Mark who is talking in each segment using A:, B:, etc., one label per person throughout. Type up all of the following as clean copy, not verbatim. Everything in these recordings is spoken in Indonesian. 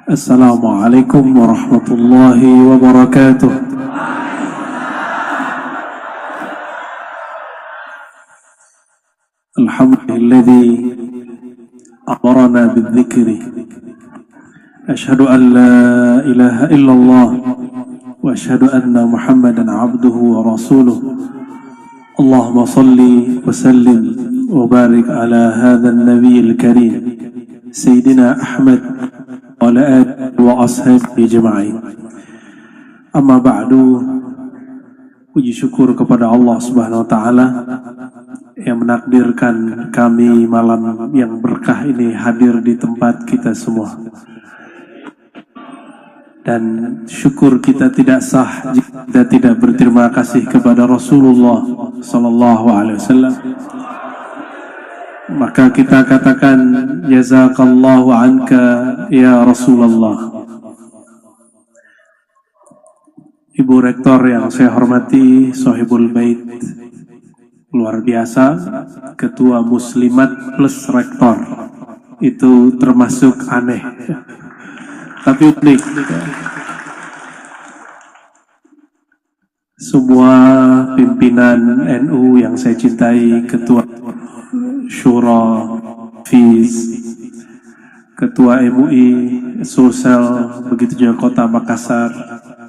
A: Assalamualaikum warahmatullahi wabarakatuh. Alhamdulilladzi amarna bidzikri. Ashhadu an la ilaha illallah wa ashhadu anna Muhammadan abduhu wa rasuluh. Allahumma salli wa sallim wa barik ala hadzal nabiyil karim Sayyidina Ahmad wa ala alihi wa ashabihi ajma'in. Amma ba'du. Puji syukur kepada Allah Subhanahu wa taala yang menakdirkan kami malam yang berkah ini hadir di tempat kita semua. Dan syukur kita tidak sah jika kita tidak berterima kasih kepada Rasulullah sallallahu alaihi wasallam. Maka kita katakan jazakallahu anka ya Rasulullah. Ibu Rektor yang saya hormati, Sohibul Bait, luar biasa, Ketua Muslimat plus Rektor, itu termasuk aneh, tapi unik. Semua pimpinan NU yang saya cintai, Ketua Syura, FIS, Ketua MUI, Sulsel, begitu juga Kota Makassar,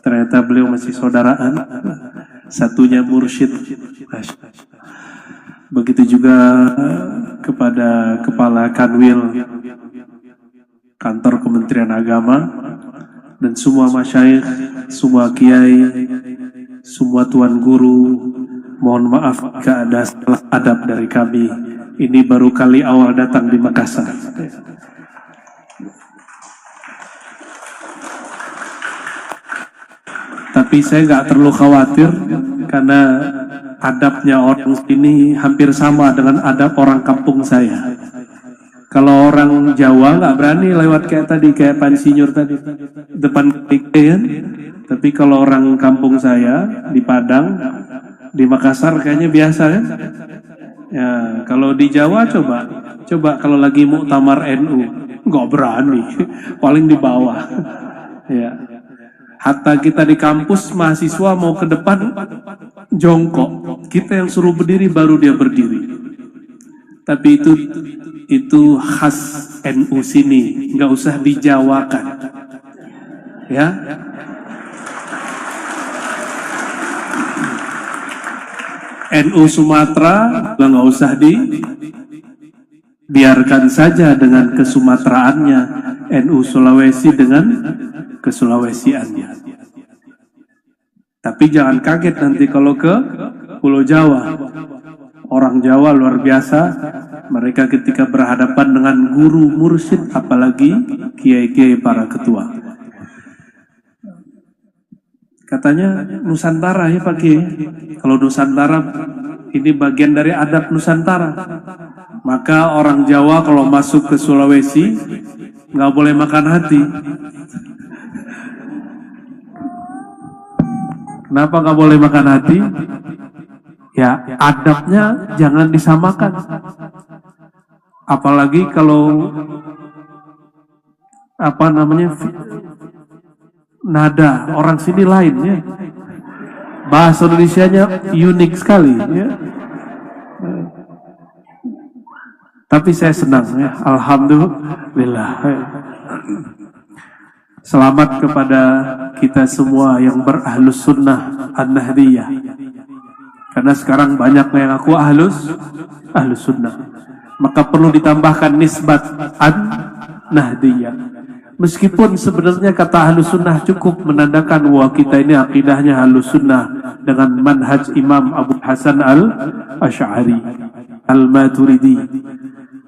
A: ternyata beliau masih saudaraan, satunya mursyid. Begitu juga kepada Kepala Kanwil Kantor Kementerian Agama dan semua masyayikh, semua kiai, semua tuan guru. Mohon maaf jika ada salah adab dari kami. Ini baru kali awal datang di Makassar. Tapi saya nggak terlalu khawatir karena adabnya orang sini hampir sama dengan adab orang kampung saya. Kalau orang Jawa nggak berani lewat kayak tadi, kayak Pansinyur tadi, depan kan. Tapi kalau orang kampung saya di Padang, di Makassar kayaknya biasa kan. Ya, kalau di Jawa coba kalau lagi muktamar NU, nggak berani, paling di bawah. Ya. Hatta kita di kampus mahasiswa mau ke depan jongkok, kita yang suruh berdiri baru dia berdiri. Tapi itu khas NU sini, nggak usah dijawakan, ya. NU Sumatera nggak usah biarkan saja dengan kesumateraannya, NU Sulawesi dengan kesulawesiannya. Tapi jangan kaget nanti kalau ke Pulau Jawa. Orang Jawa luar biasa, mereka ketika berhadapan dengan guru mursyid, apalagi kiai-kiai para ketua. Katanya Nusantara ya Pak Kiai. Kalau Nusantara ini bagian dari adab Nusantara. Maka orang Jawa kalau masuk ke Sulawesi nggak boleh makan hati. Kenapa nggak boleh makan hati? Ya, adabnya jangan disamakan. Apalagi kalau nada orang sini lain ya. Bahasa Indonesianya unik sekali ya. Tapi saya senang ya, alhamdulillah. Selamat kepada kita semua yang berahlus sunnah an-nahdiyah. Karena sekarang banyak yang aku ahlus sunnah. Maka perlu ditambahkan nisbat an-nahdiyah. Meskipun sebenarnya kata ahlus sunnah cukup menandakan bahwa kita ini akidahnya ahlus sunnah dengan manhaj Imam Abu Hasan al-Asy'ari al-Maturidi.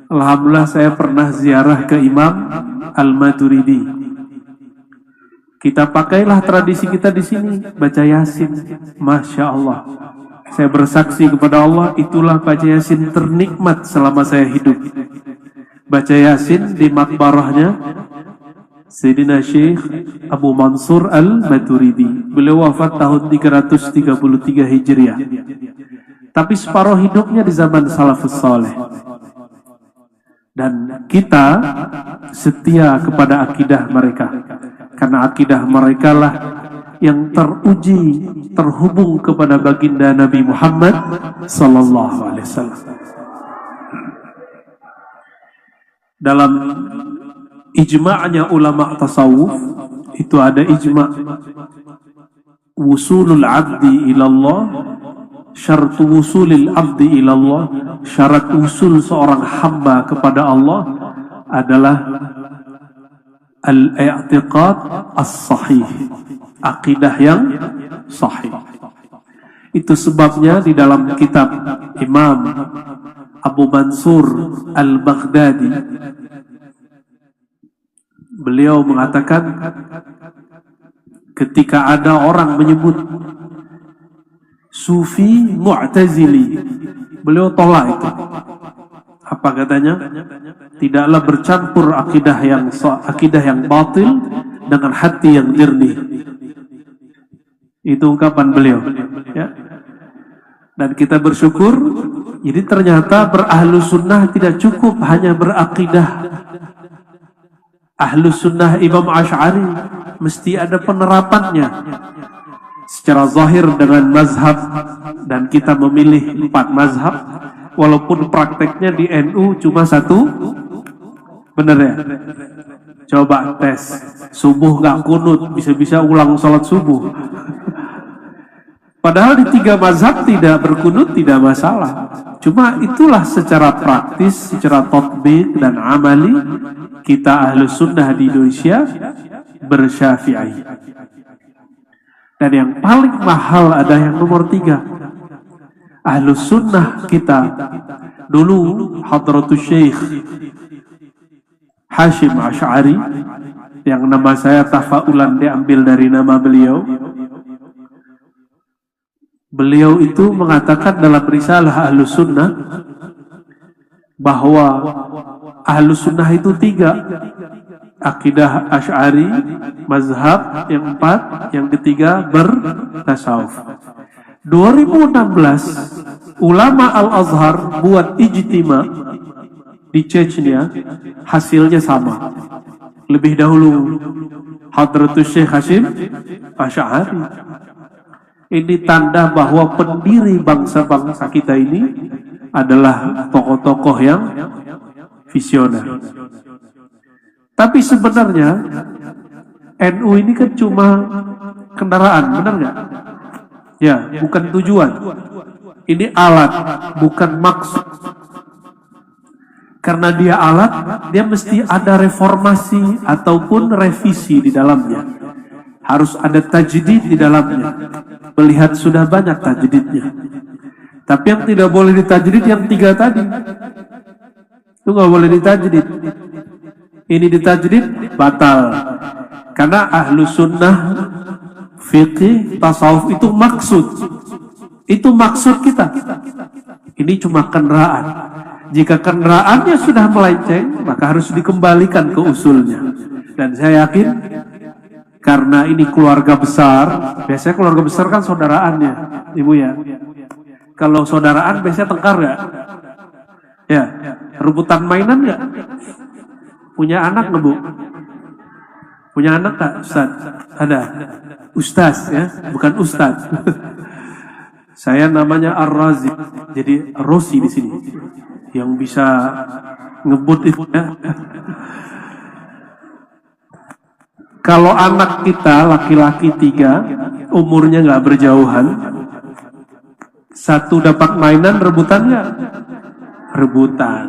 A: Alhamdulillah saya pernah ziarah ke Imam al-Maturidi. Kita pakailah tradisi kita di sini, baca Yasin. Masya Allah. Saya bersaksi kepada Allah, itulah baca Yasin ternikmat selama saya hidup. Baca Yasin di makbarahnya Sayyidina Syekh Abu Mansur al-Maturidi. Beliau wafat tahun 333 Hijriah. Tapi separuh hidupnya di zaman salafus saleh. Dan kita setia kepada akidah mereka, karena akidah mereka lah yang teruji, terhubung kepada baginda Nabi Muhammad sallallahu alaihi wasallam. Dalam ijma'nya ulama tasawuf itu ada ijma' wusulul abdi ilallah, syartu wusulil abdi ilallah, syarat usul seorang hamba kepada Allah adalah al-i'tiqad as-sahih, akidah yang sahih. Itu sebabnya di dalam kitab Imam Abu Mansur Al-Baghdadi, beliau mengatakan ketika ada orang menyebut Sufi Mu'tazili, beliau tolak itu. Apa katanya? Tidaklah bercampur akidah yang batil dengan hati yang jernih. Itu ungkapan beliau, ya. Dan kita bersyukur, jadi ternyata berahlus sunnah tidak cukup hanya berakidah. Ahlus sunnah Imam Asy'ari mesti ada penerapannya secara zahir dengan mazhab, dan kita memilih 4 mazhab, walaupun prakteknya di NU cuma 1. Bener ya? Coba tes, subuh gak kunut, bisa-bisa ulang sholat subuh. Padahal di 3 mazhab tidak berkunut tidak masalah. Cuma itulah secara praktis, secara tatbik dan amali, kita ahlus sunnah di Indonesia bersyafi'i. Dan yang paling mahal ada yang nomor 3. Ahlus sunnah kita dulu Hadratus Syekh Hashim Asy'ari, yang nama saya tafaulan diambil dari nama beliau. Beliau itu mengatakan dalam risalah Ahlus Sunnah bahwa Ahlus Sunnah itu 3. Akidah Asy'ari, mazhab yang 4, yang ketiga bertasawuf. 2016 ulama Al-Azhar buat ijtima di Chechnya, hasilnya sama. Lebih dahulu Hadratus Syekh Hashim Asy'ari. Ini tanda bahwa pendiri bangsa-bangsa kita ini adalah tokoh-tokoh yang visioner. Tapi sebenarnya NU ini kan cuma kendaraan, benar nggak? Ya, bukan tujuan. Ini alat, bukan maksud. Karena dia alat, dia mesti ada reformasi ataupun revisi di dalamnya. Harus ada tajdid di dalamnya. Melihat sudah banyak tajdidnya. Tapi yang tidak boleh ditajdid yang 3 tadi. Itu nggak boleh ditajdid. Ini ditajdid batal. Karena ahlu sunnah, fiqih, tasawuf itu maksud. Itu maksud kita. Ini cuma kendaraan. Jika kendaraannya sudah melenceng, maka harus dikembalikan ke usulnya. Dan saya yakin, karena ini keluarga besar, biasanya keluarga besar kan saudaraannya, ibu ya. Kalau saudaraan biasanya tengkar nggak? Ya, rebutan mainan nggak? Punya anak nggak, Bu? Punya anak nggak, Ustaz? Ada. Ustaz ya, bukan Ustaz. Saya namanya Ar-Razi, jadi Rosi di sini, yang bisa ngebut itu ya. Kalau anak kita laki-laki 3, umurnya nggak berjauhan, 1 dapat mainan, rebutan nggak? Rebutan.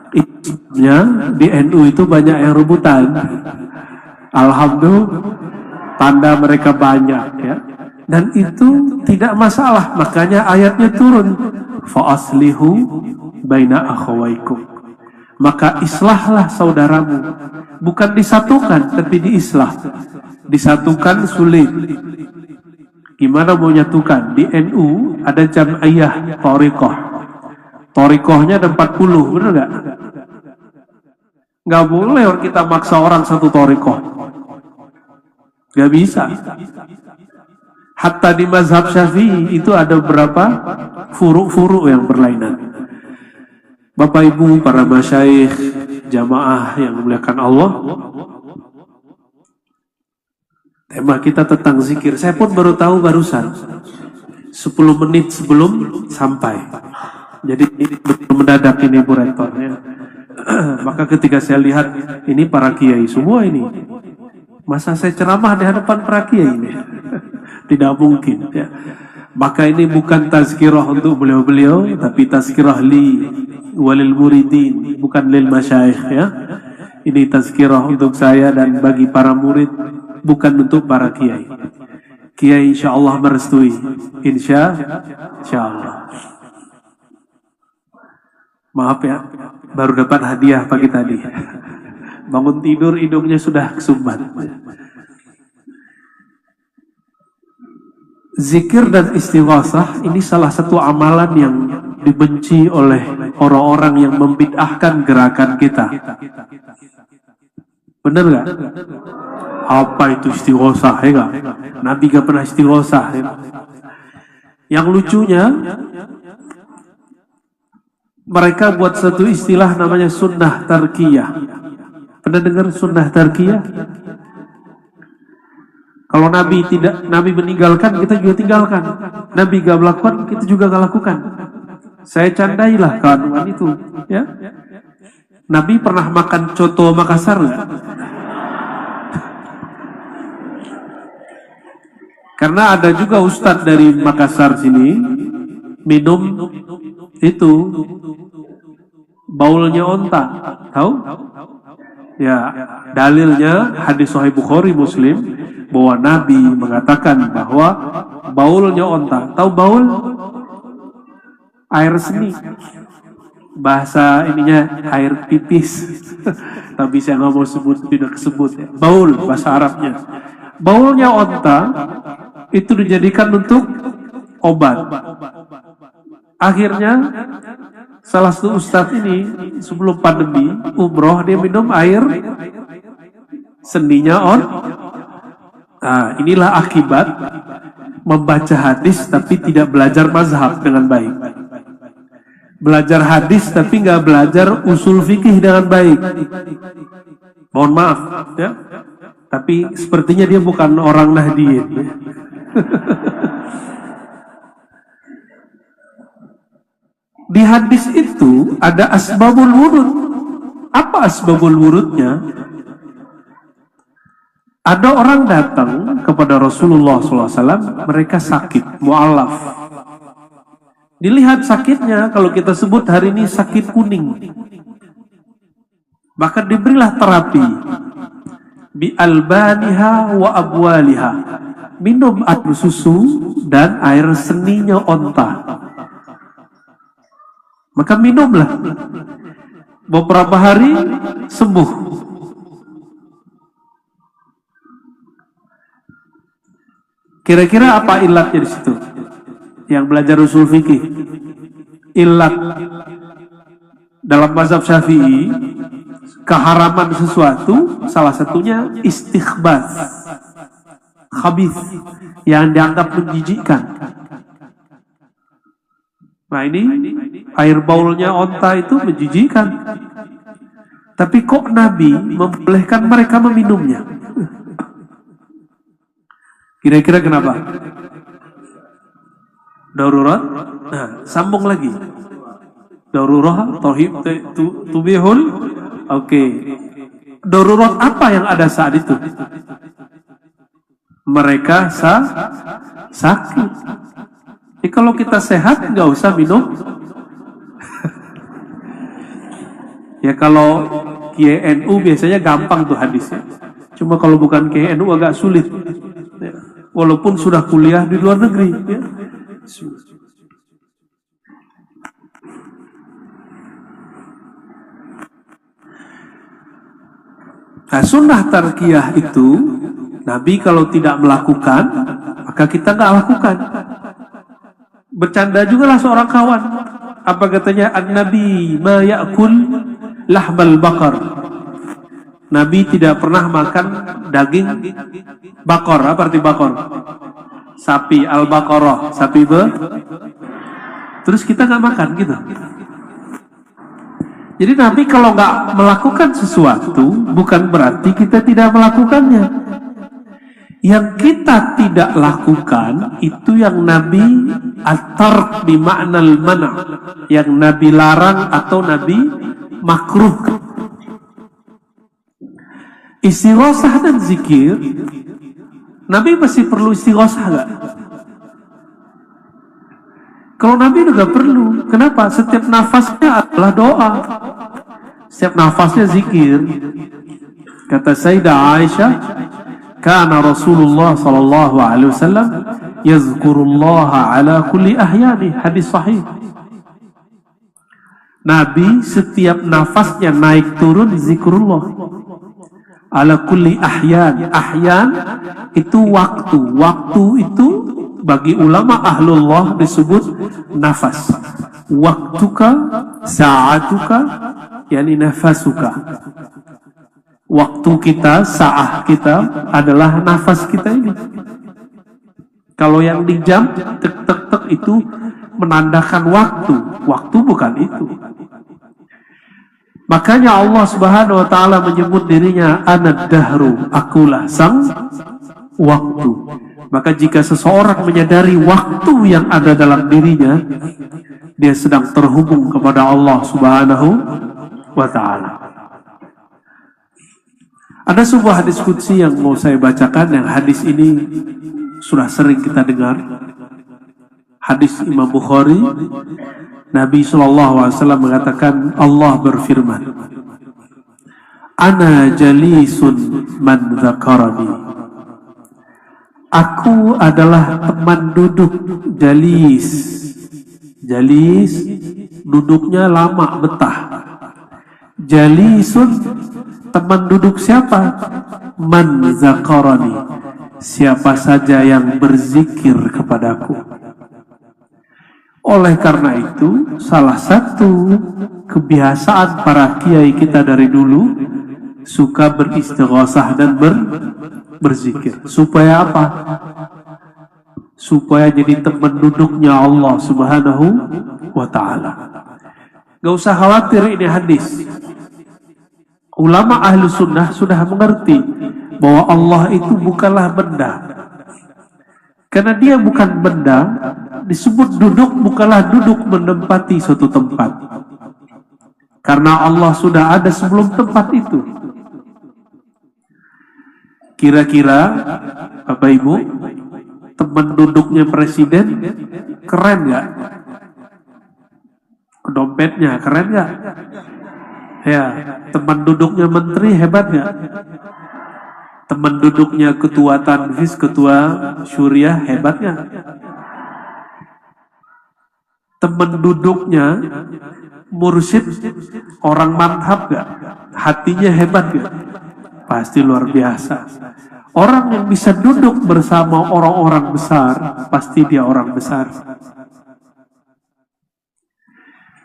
A: Itunya di NU itu banyak yang rebutan. Alhamdulillah, tanda mereka banyak ya. Dan itu tidak masalah, makanya ayatnya turun. Fa aslihu baina akhawaikum. Maka islahlah saudaramu. Bukan disatukan, tapi diislah. Disatukan sulit. Gimana mau nyatukan? Di NU ada jam'iyah thariqah. Thariqahnya ada 40, benar nggak? Nggak boleh kita maksa orang satu thariqah. Nggak bisa. Hatta di mazhab Syafi'i itu ada berapa furu-furu yang berlainan. Bapak Ibu, para masyayikh, jamaah yang memuliakan Allah, tema kita tentang zikir. Saya pun baru tahu barusan 10 menit sebelum sampai. Jadi betul mendadak ini Bu Rektor ya. Maka ketika saya lihat ini para kiai semua ini, masa saya ceramah di hadapan para kiai ini? Tidak mungkin ya. Maka ini bukan tazkirah untuk beliau-beliau, tapi tazkirah li walil muridin, bukan lil masyayikh ya. Ini tazkirah untuk saya dan bagi para murid, bukan untuk para kiai. Kiai insyaallah merestui, insyaallah. Maaf ya, baru dapat hadiah pagi tadi. Bangun tidur hidungnya sudah kesumbat. Zikir dan istighosah ini salah satu amalan yang dibenci oleh orang-orang yang membid'ahkan gerakan kita. Benar gak? Apa itu istighosah ya gak? Nabi gak pernah istighosah ya? Yang lucunya, mereka buat satu istilah namanya sunnah tarkiyah. Pernah dengar sunnah tarkiyah? Kalau Nabi meninggalkan, kita juga tinggalkan. Nabi gak melakukan, kita juga gak lakukan. Saya candailah kandungan itu, ya. Nabi pernah makan coto Makassar nggak? Karena ada juga ustadz dari Makassar sini minum itu baulnya onta, tahu? Ya, dalilnya hadis Sahih Bukhari Muslim bahwa Nabi mengatakan bahwa baulnya onta. Tahu baul? Air seni. Bahasa ininya air pipis. Tapi saya nggak mau sebut, tidak sebut. Ya. Baul bahasa Arabnya. Baulnya onta itu dijadikan untuk obat. Akhirnya salah satu ustadz ini sebelum pandemi umroh dia minum air seninya Nah, inilah akibat membaca hadis tapi tidak belajar mazhab dengan baik. Belajar hadis tapi nggak belajar usul fikih dengan baik. Mohon maaf, ya. Tapi sepertinya dia bukan orang Nahdien. Ya. Di hadis itu ada asbabul wurud. Apa asbabul wurudnya? Ada orang datang kepada Rasulullah SAW, mereka sakit, mu'alaf. Dilihat sakitnya, kalau kita sebut hari ini sakit kuning. Maka diberilah terapi. Bi albaniha wa abwaliha. Minum air susu dan air seninya onta. Maka minumlah. Beberapa hari sembuh. Kira-kira apa ilatnya di situ? Yang belajar usul fikih. Ilat dalam mazhab Syafi'i, keharaman sesuatu salah satunya istikhbas, khabith, yang dianggap menjijikkan. Nah ini air baulnya onta itu menjijikkan. Tapi kok Nabi membolehkan mereka meminumnya? Kira-kira kenapa? Darurat? Nah, sambung lagi. Darurat, tauhid, tubihul. Oke. Darurat apa yang ada saat itu? Mereka sakit. Jadi kalau kita sehat, nggak usah minum. Ya kalau KNU biasanya gampang tuh hadisnya. Cuma kalau bukan KNU agak sulit. Ya. Walaupun sudah kuliah di luar negeri. Ya. Nah, sunnah tarkiyah itu Nabi kalau tidak melakukan, maka kita nggak lakukan. Bercanda juga lah seorang kawan. Apa katanya? An-Nabi ma ya'kul lahmal bakar. Nabi tidak pernah makan daging bakor. Apa arti bakor? Sapi, al-baqarah. Sapi Terus kita nggak makan gitu. Jadi Nabi kalau nggak melakukan sesuatu, bukan berarti kita tidak melakukannya. Yang kita tidak lakukan, itu yang Nabi at-tark bima'nal mana', yang Nabi larang atau Nabi makruh. Istighosah dan zikir, Nabi masih perlu istighosah nggak? Kalau Nabi juga perlu. Kenapa? Setiap nafasnya adalah doa. Setiap nafasnya zikir. Kata Sayyidah Aisyah, kana Rasulullah sallallahu alaihi wasallam yazkurullaha ala kulli ahyani. Hadis sahih. Nabi setiap nafasnya naik turun zikrullah. Ala kulli ahyan. Ahyan itu waktu. Waktu itu bagi ulama ahlullah disebut nafas. Waktuka, sa'atuka, yani nafasuka. Waktu kita, sa'ah kita adalah nafas kita ini. Kalau yang di jam, tek-tek-tek itu menandakan waktu. Waktu bukan itu. Makanya Allah Subhanahu wa taala menyebut dirinya Anad Dahru, akulah sang waktu. Maka jika seseorang menyadari waktu yang ada dalam dirinya, dia sedang terhubung kepada Allah Subhanahu wa ta'ala. Ada sebuah hadis qudsi yang mau saya bacakan, yang hadis ini sudah sering kita dengar. Hadis Imam Bukhari, Nabi SAW mengatakan, Allah berfirman, Ana jalisun man dzakarani. Aku adalah teman duduk, jalis. Jalis, duduknya lama, betah. Jalisun, teman duduk siapa? Man zakarani. Siapa saja yang berzikir kepadaku. Oleh karena itu, salah satu kebiasaan para kiai kita dari dulu, suka beristighosah dan berzikir. Supaya apa? Supaya jadi teman duduknya Allah Subhanahu wa ta'ala. Gak usah khawatir ini hadis. Ulama ahlu sunnah sudah mengerti bahwa Allah itu bukanlah benda. Karena dia bukan benda, disebut duduk bukanlah duduk menempati suatu tempat. Karena Allah sudah ada sebelum tempat itu. Kira-kira Bapak Ibu, teman duduknya presiden keren nggak? Dompetnya keren nggak? Ya, teman duduknya menteri hebat nggak? Teman duduknya ketua Tanfis, ketua Syuriah hebat nggak? Teman duduknya mursyid orang manhab nggak? Hatinya hebat nggak? Pasti luar biasa. Orang yang bisa duduk bersama orang-orang besar, pasti dia orang besar.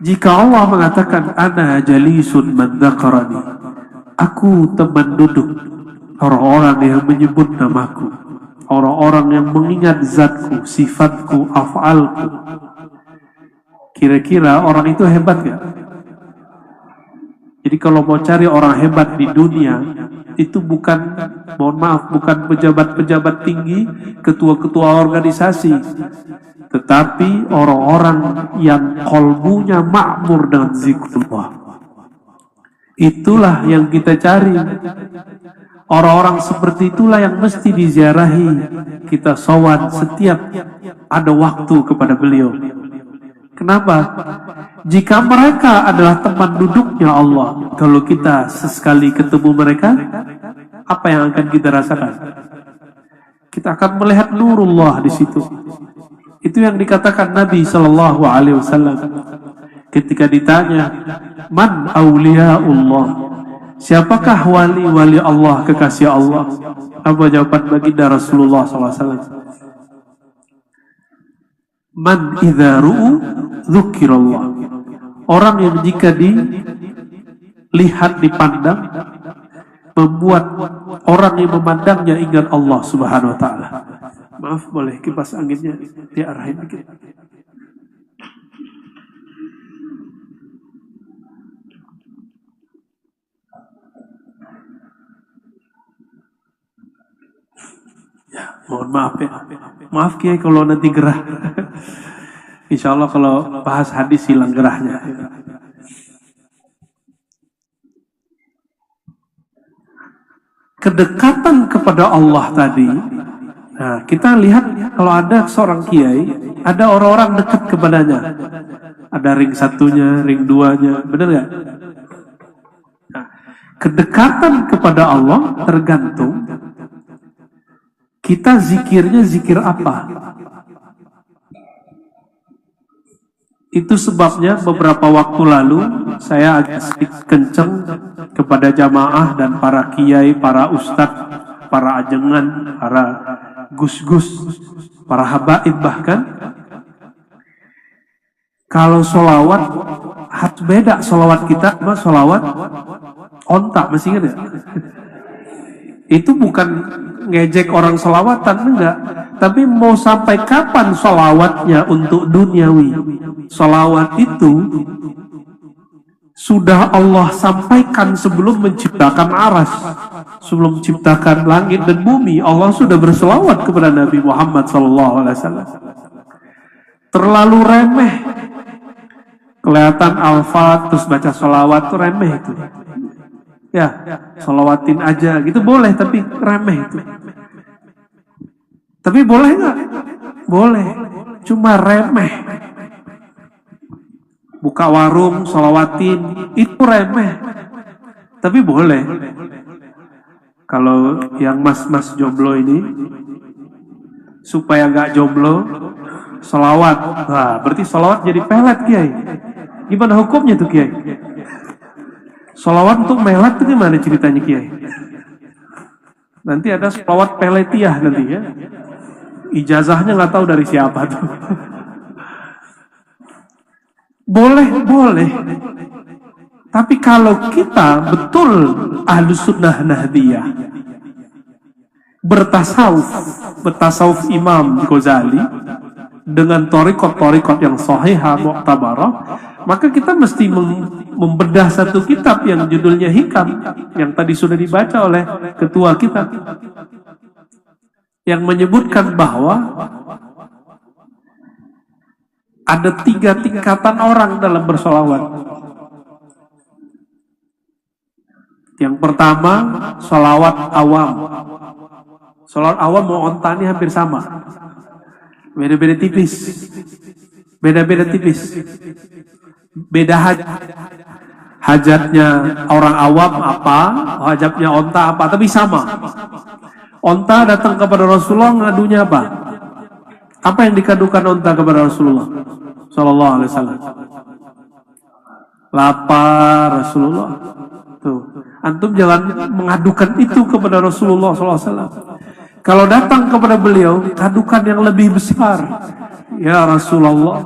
A: Jika Allah mengatakan ana jalisun man dzakarani, aku teman duduk orang-orang yang menyebut namaku, orang-orang yang mengingat zatku, sifatku, af'alku. Kira-kira orang itu hebat gak? Jadi kalau mau cari orang hebat di dunia, itu bukan, mohon maaf, bukan pejabat-pejabat tinggi, ketua-ketua organisasi, tetapi orang-orang yang kolbunya makmur dengan zikrullah. Itulah yang kita cari. Orang-orang seperti itulah yang mesti diziarahi. Kita sowan setiap ada waktu kepada beliau. Kenapa? Jika mereka adalah teman duduknya Allah, kalau kita sesekali ketemu mereka, apa yang akan kita rasakan? Kita akan melihat nurullah di situ. Itu yang dikatakan Nabi Shallallahu Alaihi Wasallam ketika ditanya, Man awliyaullah, siapakah wali-wali Allah, kekasih Allah? Apa jawaban baginda Rasulullah SAW? Man idza ru'u dzukirallah. Orang yang jika dilihat, dipandang, membuat orang yang memandangnya ingat Allah Subhanahu wa taala. Maaf, boleh kipas anginnya diarahin dikit. Ya, mohon maaf ya. Maaf Kiai kalau nanti gerah. Insya Allah kalau bahas hadis hilang gerahnya. Kedekatan kepada Allah tadi. Nah, kita lihat kalau ada seorang kiai, ada orang-orang dekat kepadanya. Ada ring satunya, ring duanya, benar nggak? Nah, kedekatan kepada Allah tergantung kita zikirnya zikir apa. Itu sebabnya beberapa waktu lalu saya agak sedikit kenceng kepada jamaah dan para kiai, para ustadz, para ajengan, para gus-gus, para habaib bahkan. Kalau sholawat, beda sholawat kita sama sholawat onta, masih ingat ya? Itu bukan ngejek orang sholawatan, enggak. Tapi mau sampai kapan sholawatnya untuk duniawi? Sholawat itu sudah Allah sampaikan sebelum menciptakan aras, sebelum menciptakan langit dan bumi. Allah sudah berselawat kepada Nabi Muhammad SAW. Terlalu remeh. Kelihatan alfa terus baca sholawat itu remeh itu. Ya, sholawatin aja gitu boleh, tapi remeh itu. Tapi boleh nggak? Boleh, cuma remeh. Buka warung, sholawatin, itu remeh. Tapi boleh. Kalau yang mas-mas jomblo ini, supaya nggak jomblo, sholawat. Nah, berarti sholawat jadi pelet, Kiai. Gimana hukumnya tuh, Kiai? Sholawat untuk melet itu gimana ceritanya, Kiai? Nanti ada sholawat peletiah nanti ya. Ijazahnya nggak tahu dari siapa tuh. Boleh. Tapi kalau kita betul Ahlus Sunnah Nahdiyah, bertasawuf Imam Ghazali dengan torikot yang sahihah mu'tabarah, maka kita mesti membedah satu kitab yang judulnya Hikam, yang tadi sudah dibaca oleh ketua kita, yang menyebutkan bahwa ada 3 tingkatan orang dalam bersolawat. Yang pertama, solawat awam. Solawat awam mau ontani hampir sama. Beda-beda tipis. Beda hajatnya orang awam apa, hajatnya onta apa, tapi sama. Onta datang kepada Rasulullah ngadunya apa? Apa yang dikadukan onta kepada Rasulullah Sallallahu Alaihi Wasallam? Lapar Rasulullah. Tuh, antum jangan mengadukan itu kepada Rasulullah Sallallahu Alaihi Wasallam. Kalau datang kepada beliau, kadukan yang lebih besar. Ya Rasulullah,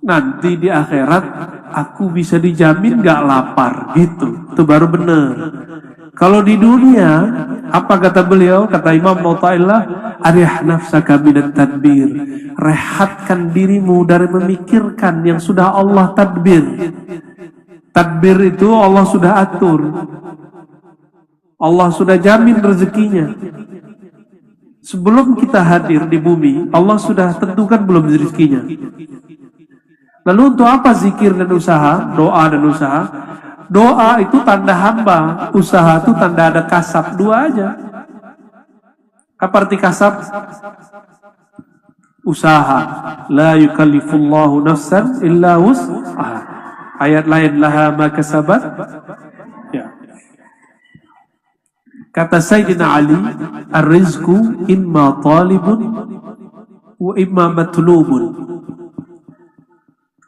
A: nanti di akhirat aku bisa dijamin gak lapar gitu. Itu baru benar. Kalau di dunia, apa kata beliau? Kata Imam Mu'taillah, arih nafsaka minat tadbir. Rehatkan dirimu dari memikirkan yang sudah Allah tadbir. Tadbir itu Allah sudah atur. Allah sudah jamin rezekinya. Sebelum kita hadir di bumi, Allah sudah tentukan belum rezekinya. Lalu untuk apa zikir dan usaha, doa dan usaha? Doa itu tanda hamba, usaha itu tanda ada kasab, dua aja. Apa arti kasab? Usaha. La yukallifullahu nafsan illa wus'aha. Ayat lain, laha ma kasabat. Ya. Kata Sayyidina Ali, ar-rizqu imma talibun wa imma matlubun.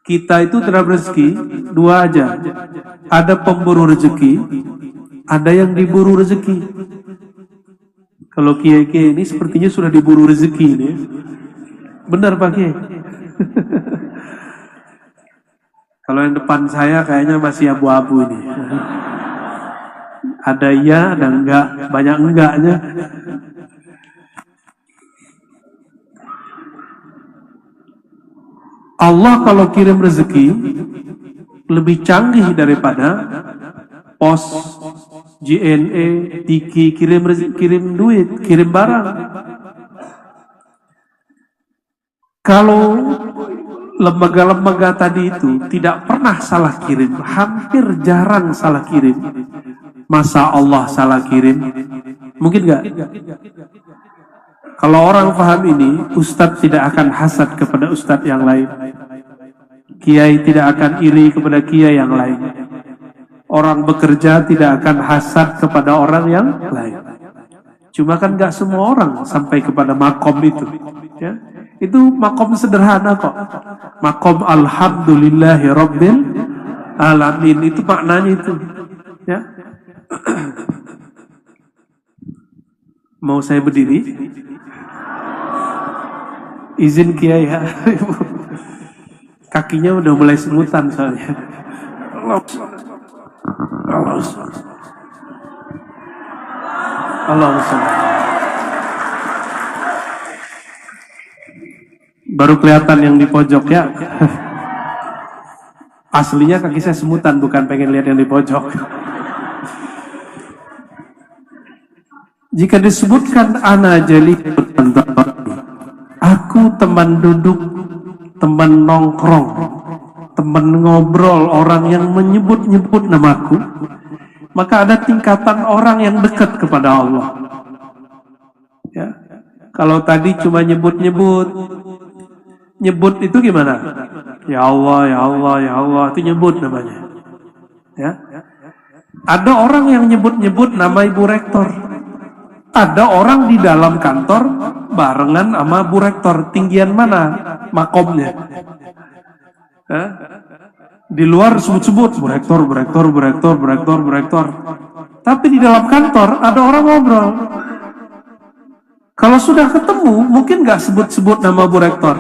A: Kita itu terhadap rezeki dua aja. Ada pemburu rezeki, ada yang diburu rezeki. Kalau kiai-kiai ini sepertinya sudah diburu rezeki ini. Benar Pak Kiai? Kalau yang depan saya kayaknya masih abu-abu ini. Ada iya, ada enggak, banyak enggaknya. Allah kalau kirim rezeki lebih canggih daripada pos JNE, Tiki kirim duit, kirim barang. Kalau lembaga-lembaga tadi itu tidak pernah salah kirim, hampir jarang salah kirim. Masa Allah salah kirim? Mungkin nggak? Kalau orang paham ini, ustadz tidak akan hasad kepada ustadz yang lain. Kiai tidak akan iri kepada kiai yang lain. Orang bekerja tidak akan hasad kepada orang yang lain. Cuma kan nggak semua orang sampai kepada makom itu. Ya. Itu makom sederhana kok. Makom alhamdulillahi rabbil alamin. Itu maknanya itu. Ya. Mau saya berdiri? Izin Kiai ya. Kakinya udah mulai semutan soalnya. Allah. Baru kelihatan yang di pojok ya. Aslinya kaki saya semutan, bukan pengen lihat yang di pojok. Jika disebutkan ana jali, aku teman duduk, teman nongkrong, teman ngobrol, orang yang menyebut-nyebut namaku, maka ada tingkatan orang yang dekat kepada Allah. Ya. Kalau tadi cuma nyebut-nyebut, nyebut itu gimana? Ya Allah, ya Allah, ya Allah, itu nyebut namanya. Ya. Ada orang yang nyebut-nyebut nama Ibu Rektor. Ada orang di dalam kantor barengan sama Bu Rektor. Tinggian mana makomnya? Di luar sebut-sebut Bu Rektor, Bu Rektor, Bu Rektor, Bu Rektor, Bu Rektor. Tapi di dalam kantor ada orang ngobrol. Kalau sudah ketemu, mungkin nggak sebut-sebut nama Bu Rektor.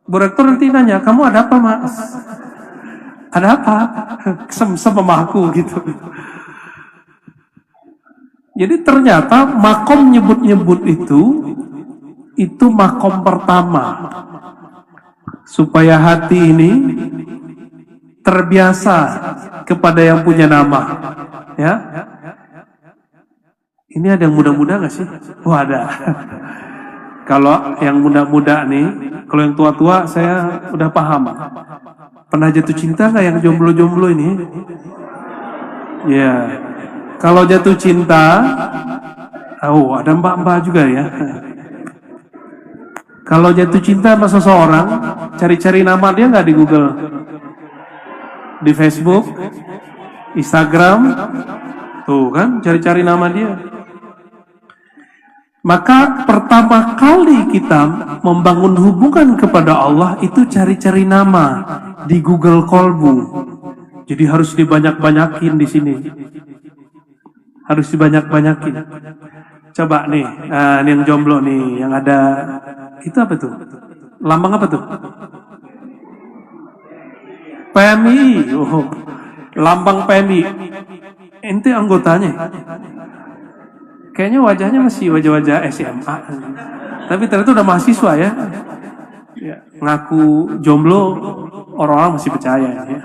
A: Bu Rektor nanti nanya, kamu ada apa mas? Ada apa? Sem-sem sama aku gitu. Jadi ternyata makom nyebut-nyebut itu makom pertama. Supaya hati ini terbiasa kepada yang punya nama. Ya. Ini ada yang muda-muda nggak sih? Oh ada. Kalau yang muda-muda nih, kalau yang tua-tua saya udah paham. Pernah jatuh cinta nggak yang jomblo-jomblo ini? Ya. Kalau jatuh cinta, oh ada mbak-mbak juga ya. Kalau jatuh cinta sama seseorang, cari-cari nama dia nggak di Google, di Facebook, Instagram, tuh kan cari-cari nama dia. Maka pertama kali kita membangun hubungan kepada Allah itu cari-cari nama di Google Kolbu. Jadi harus dibanyak-banyakin di sini. Harus dibanyak-banyakin. Coba nih, ini yang jomblo nih, yang ada itu apa tuh? Lambang apa tuh? PMI. Oh, lambang PMI. Ente anggotanya. Kayaknya wajahnya masih wajah-wajah SMA. Tapi ternyata udah mahasiswa ya. Ngaku jomblo, orang-orang masih percaya ya.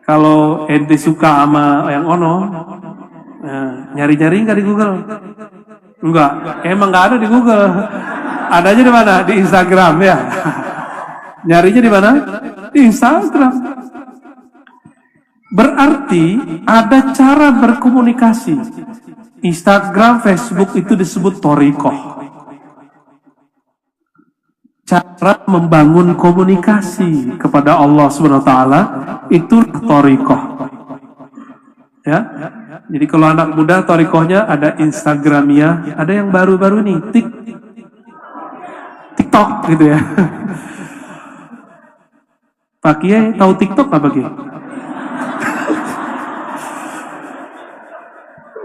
A: Kalau ente suka sama yang ono, nyari-nyari nggak di Google? Enggak, emang nggak ada di Google. Adanya di mana? Di Instagram ya. Nyarinya di mana? Di Instagram. Berarti ada cara berkomunikasi. Instagram, Facebook itu disebut thoriqoh. Cara membangun komunikasi kepada Allah SWT itu thoriqoh. Ya. Jadi kalau anak muda thoriqohnya ada Instagramia, ada yang baru-baru nih TikTok gitu ya. Pak Kiai tahu TikTok apa Kiai?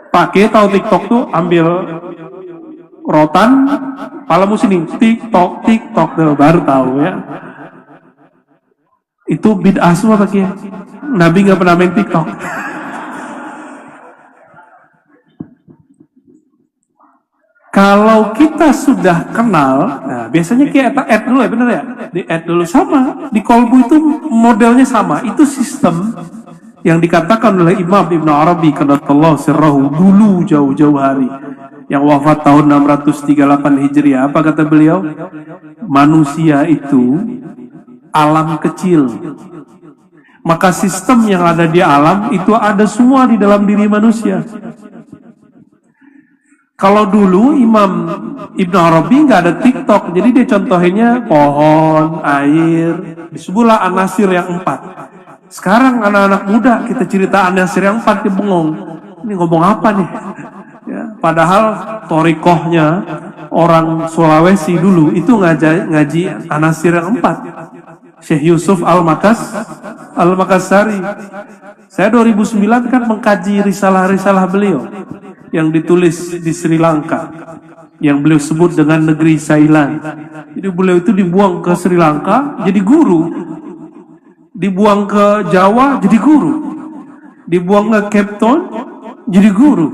A: Pak Kiai tahu TikTok tuh ambil rotan, palamu sini TikTok tuh baru tahu ya. Itu bid'ah semua Pak Kiai. Nabi nggak pernah main TikTok. Kalau kita sudah kenal, nah biasanya kita add dulu ya, bener ya? Di add dulu sama, di Kolbu itu modelnya sama, itu sistem yang dikatakan oleh Imam Ibn Arabi qaddasallahu sirrahu dulu jauh-jauh hari, yang wafat tahun 638 Hijriah. Apa kata beliau? Manusia itu alam kecil, maka sistem yang ada di alam itu ada semua di dalam diri manusia. Kalau dulu Imam Ibn Arabi nggak ada TikTok, jadi dia contohinnya pohon, air, disebutlah anasir yang 4. Sekarang anak-anak muda kita cerita anasir yang 4, dia bengong. Ini ngomong apa nih? Ya, padahal torikohnya orang Sulawesi dulu itu ngaji anasir yang 4. Syekh Yusuf Al-Makassari. Saya 2009 kan mengkaji risalah-risalah beliau yang ditulis di Sri Lanka, yang beliau sebut dengan negeri Sailan. Jadi beliau itu dibuang ke Sri Lanka jadi guru, dibuang ke Jawa jadi guru, dibuang ke Cape Town jadi guru.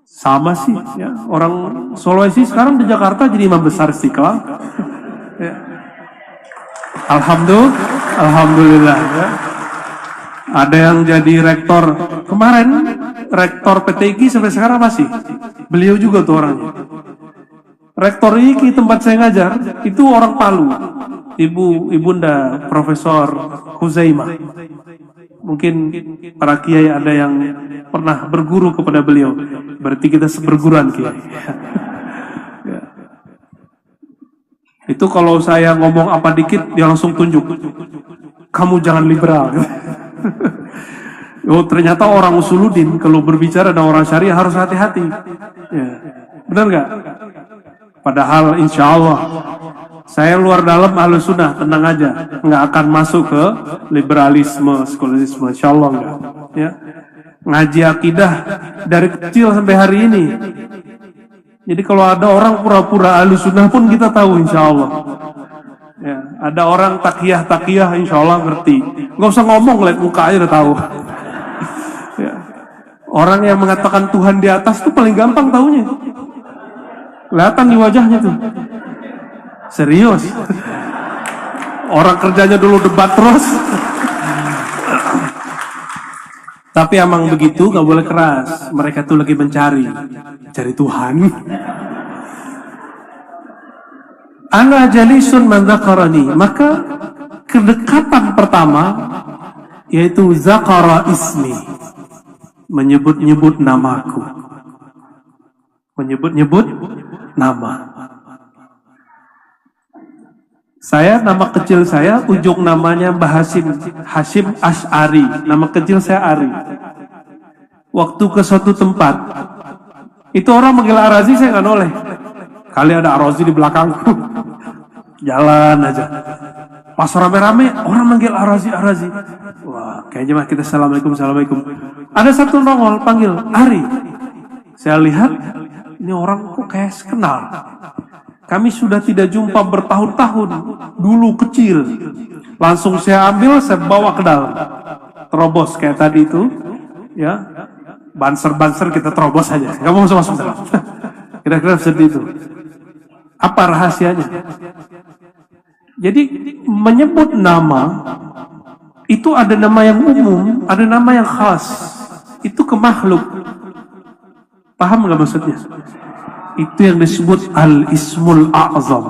A: Sama sih ya, orang Sulawesi sekarang di Jakarta jadi imam besar Istiqlal. Ya. Alhamdulillah ya. Ada yang jadi rektor kemarin, rektor PTIG sampai sekarang masih. Beliau juga tuh orangnya. Rektor IKI tempat saya ngajar itu orang Palu, ibunda Profesor Huzaimah. Mungkin para kiai ada yang pernah berguru kepada beliau. Berarti kita seperguruan kiai. Ya. Itu kalau saya ngomong apa dikit dia langsung tunjuk. Kamu jangan liberal. Oh, ternyata orang Usuluddin kalau berbicara dengan orang syariah harus hati-hati. Ya. Benar nggak? Padahal insya Allah saya luar dalam Ahlus Sunnah, tenang aja, nggak akan masuk ke liberalisme, sekularisme, insya Allah nggak. Ya. Ngaji akidah dari kecil sampai hari ini. Jadi kalau ada orang pura-pura Ahlus Sunnah pun kita tahu insya Allah. Ya, ada orang takiyah insya Allah ngerti. Nggak usah ngomong, lihat muka aja udah tahu. Ya. Orang yang mengatakan Tuhan di atas tuh paling gampang taunya. Kelihatan di wajahnya tuh. Serius. Orang kerjanya dulu debat terus. Tapi emang begitu, gak boleh keras. Mereka tuh lagi mencari Tuhan. Ana jalisun man dzakarani, maka kedekatan pertama yaitu zakara ismi, menyebut-nyebut namaku. Menyebut-nyebut nama. Saya, nama kecil saya, ujung namanya Mbah Hashim Ash'ari. Nama kecil saya Ari. Waktu ke suatu tempat, itu orang manggil Arazi, saya nggak noleh. Kali ada Arazi di belakangku. Jalan aja. Pas rame-rame, orang manggil Arazi. Wah, kayaknya mah kita assalamualaikum. Ada satu nongol, panggil Ari. Saya lihat, ini orang kok kayak kenal. Kami sudah tidak jumpa bertahun-tahun. Dulu kecil. Langsung saya ambil, saya bawa ke dalam. Terobos kayak tadi itu. Ya, banser kita terobos aja. Gak mau masuk dalam. Kira-kira seperti itu. Apa rahasianya? Jadi menyebut nama itu ada nama yang umum, ada nama yang khas. Itu ke makhluk. Paham nggak maksudnya? Itu yang disebut al-ismul a'zam.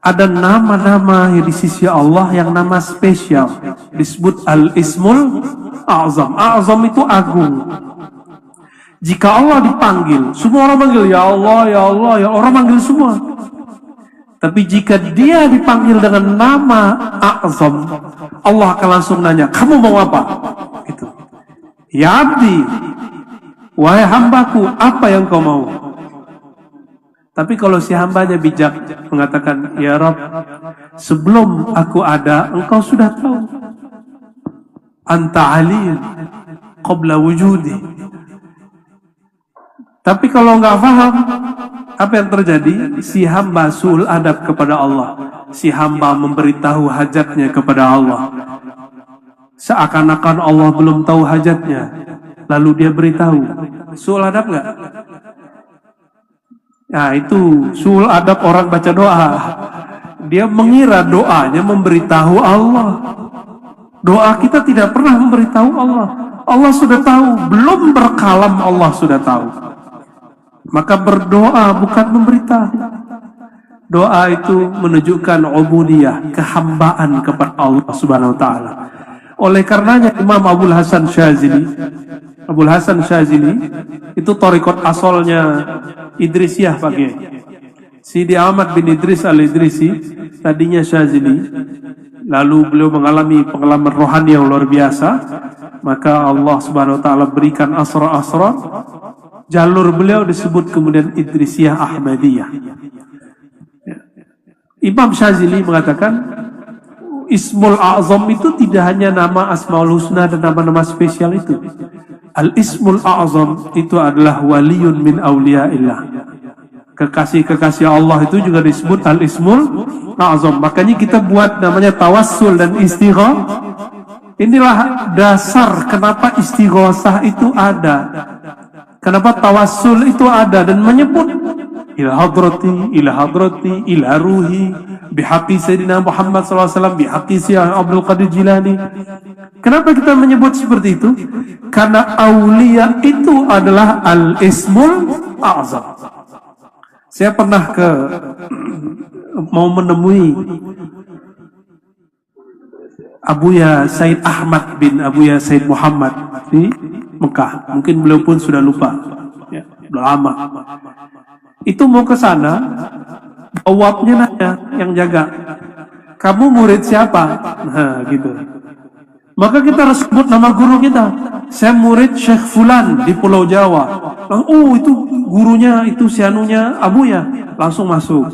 A: Ada nama-nama yang di sisi Allah yang nama spesial, disebut al-ismul a'zam. A'zam itu agung. Jika Allah dipanggil, semua orang manggil ya Allah, ya Allah, ya orang manggil semua. Tapi jika dia dipanggil dengan nama a'zam, Allah akan langsung nanya, kamu mau apa? Gitu. Ya abdi, wahai hambaku, apa yang kau mau? Tapi kalau si hambanya bijak mengatakan, ya Rabb, sebelum aku ada, engkau sudah tahu. Anta alim qabla wujudi. Tapi kalau nggak paham, apa yang terjadi? Si hamba su'ul adab kepada Allah. Si hamba memberitahu hajatnya kepada Allah. Seakan-akan Allah belum tahu hajatnya. Lalu dia beritahu. Su'ul adab nggak? Nah itu su'ul adab orang baca doa. Dia mengira doanya memberitahu Allah. Doa kita tidak pernah memberitahu Allah. Allah sudah tahu, belum berkalam Allah sudah tahu. Maka berdoa bukan memberitahu. Doa itu menunjukkan ubudiyah, kehambaan kepada Allah Subhanahu wa taala. Oleh karenanya Imam Abul Hasan Syazili itu thariqat asalnya Idrisiyah pakai. Sidi Ahmad bin Idris al-Idrisi tadinya Syazili, lalu beliau mengalami pengalaman rohani yang luar biasa, maka Allah Subhanahu wa taala berikan asra-asra, jalur beliau disebut kemudian Idrisiyah Ahmadiyah. Imam Syazili mengatakan Ismul A'zam itu tidak hanya nama Asmaul Husna dan nama-nama spesial itu. Al-Ismul A'zam itu adalah waliyun min awliyaillah. Kekasih-kekasih Allah itu juga disebut Al-Ismul A'zam. Makanya kita buat namanya tawassul dan istighosah. Inilah dasar kenapa istighosah itu ada. Kenapa tawassul itu ada dan menyebut ila hadrati, ila ruhi, bihaqi Sayyidina Muhammad SAW, bihaqi Syekh Abdul Qadir Jilani. Kenapa kita menyebut seperti itu? Karena aulia itu adalah al-ismul a'zam. Saya pernah mau menemui Abuya Said Ahmad bin Abuya Said Muhammad di Mekah. Mungkin beliau pun sudah lupa, ya, udah lama. Itu mau ke sana, bawabnya nanya, yang jaga, kamu murid siapa? Nah, gitu. Maka kita harus sebut nama guru kita. Saya murid Syekh Fulan di Pulau Jawa. Oh, itu gurunya, itu sianunya Abuya. Langsung masuk.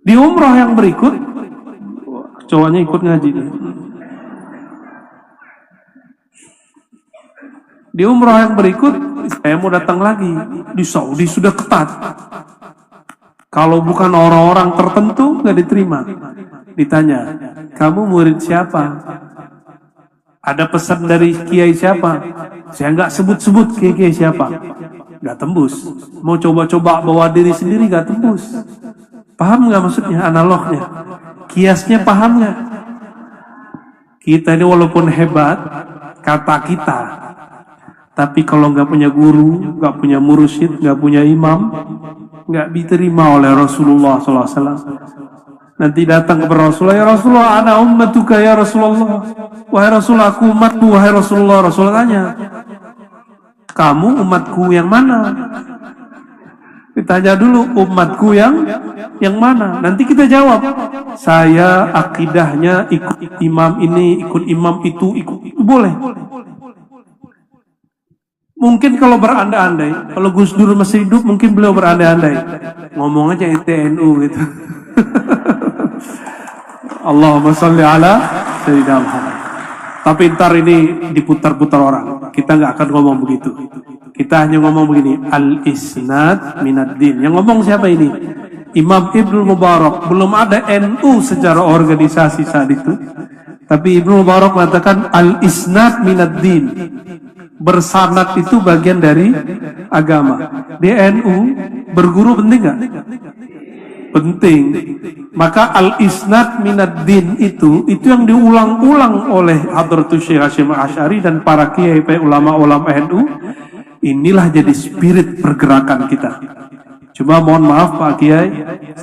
A: Di umrah yang berikut, cowoknya ikut ngaji. Di umrah yang berikut, saya mau datang lagi. Di Saudi sudah ketat. Kalau bukan orang-orang tertentu, nggak diterima. Ditanya, kamu murid siapa? Ada pesan dari kiai siapa? Saya nggak sebut-sebut kiai siapa. Nggak tembus. Mau coba-coba bawa diri sendiri, nggak tembus. Paham nggak maksudnya, analognya? Kiasnya paham nggak? Kita ini walaupun hebat, kata kita, tapi kalau nggak punya guru, nggak punya mursyid, nggak punya imam, nggak diterima oleh Rasulullah SAW. Nanti datang kepada Rasulullah, ya Rasulullah, ana ummatuka ya Rasulullah. Wahai Rasulullah, aku umatmu, wahai Rasulullah. Rasulullah tanya, kamu umatku yang mana? Ditanya dulu, umatku yang mana? Nanti kita jawab, saya akidahnya ikut imam ini, ikut imam itu, ikut boleh. Mungkin kalau berandai-andai, kalau Gus Dur masih hidup, mungkin beliau berandai-andai. Ngomong aja ITNU gitu. Allahumma sholli ala Sayyidina Muhammad. Tapi ntar ini diputar-putar orang. Kita nggak akan ngomong begitu. Kita hanya ngomong begini, al-isnad minad din. Yang ngomong siapa ini? Imam Ibnu Mubarak. Belum ada NU secara organisasi saat itu. Tapi Ibnu Mubarak mengatakan al-isnad minad din. Bersanad itu bagian dari agama. Di NU berguru penting nggak? Penting. Maka al-isnad minad din itu yang diulang-ulang oleh Hadratus Syekh Hasyim Asy'ari dan para kiai ulama-ulama NU. Inilah jadi spirit pergerakan kita. Cuma mohon maaf Pak Kiai,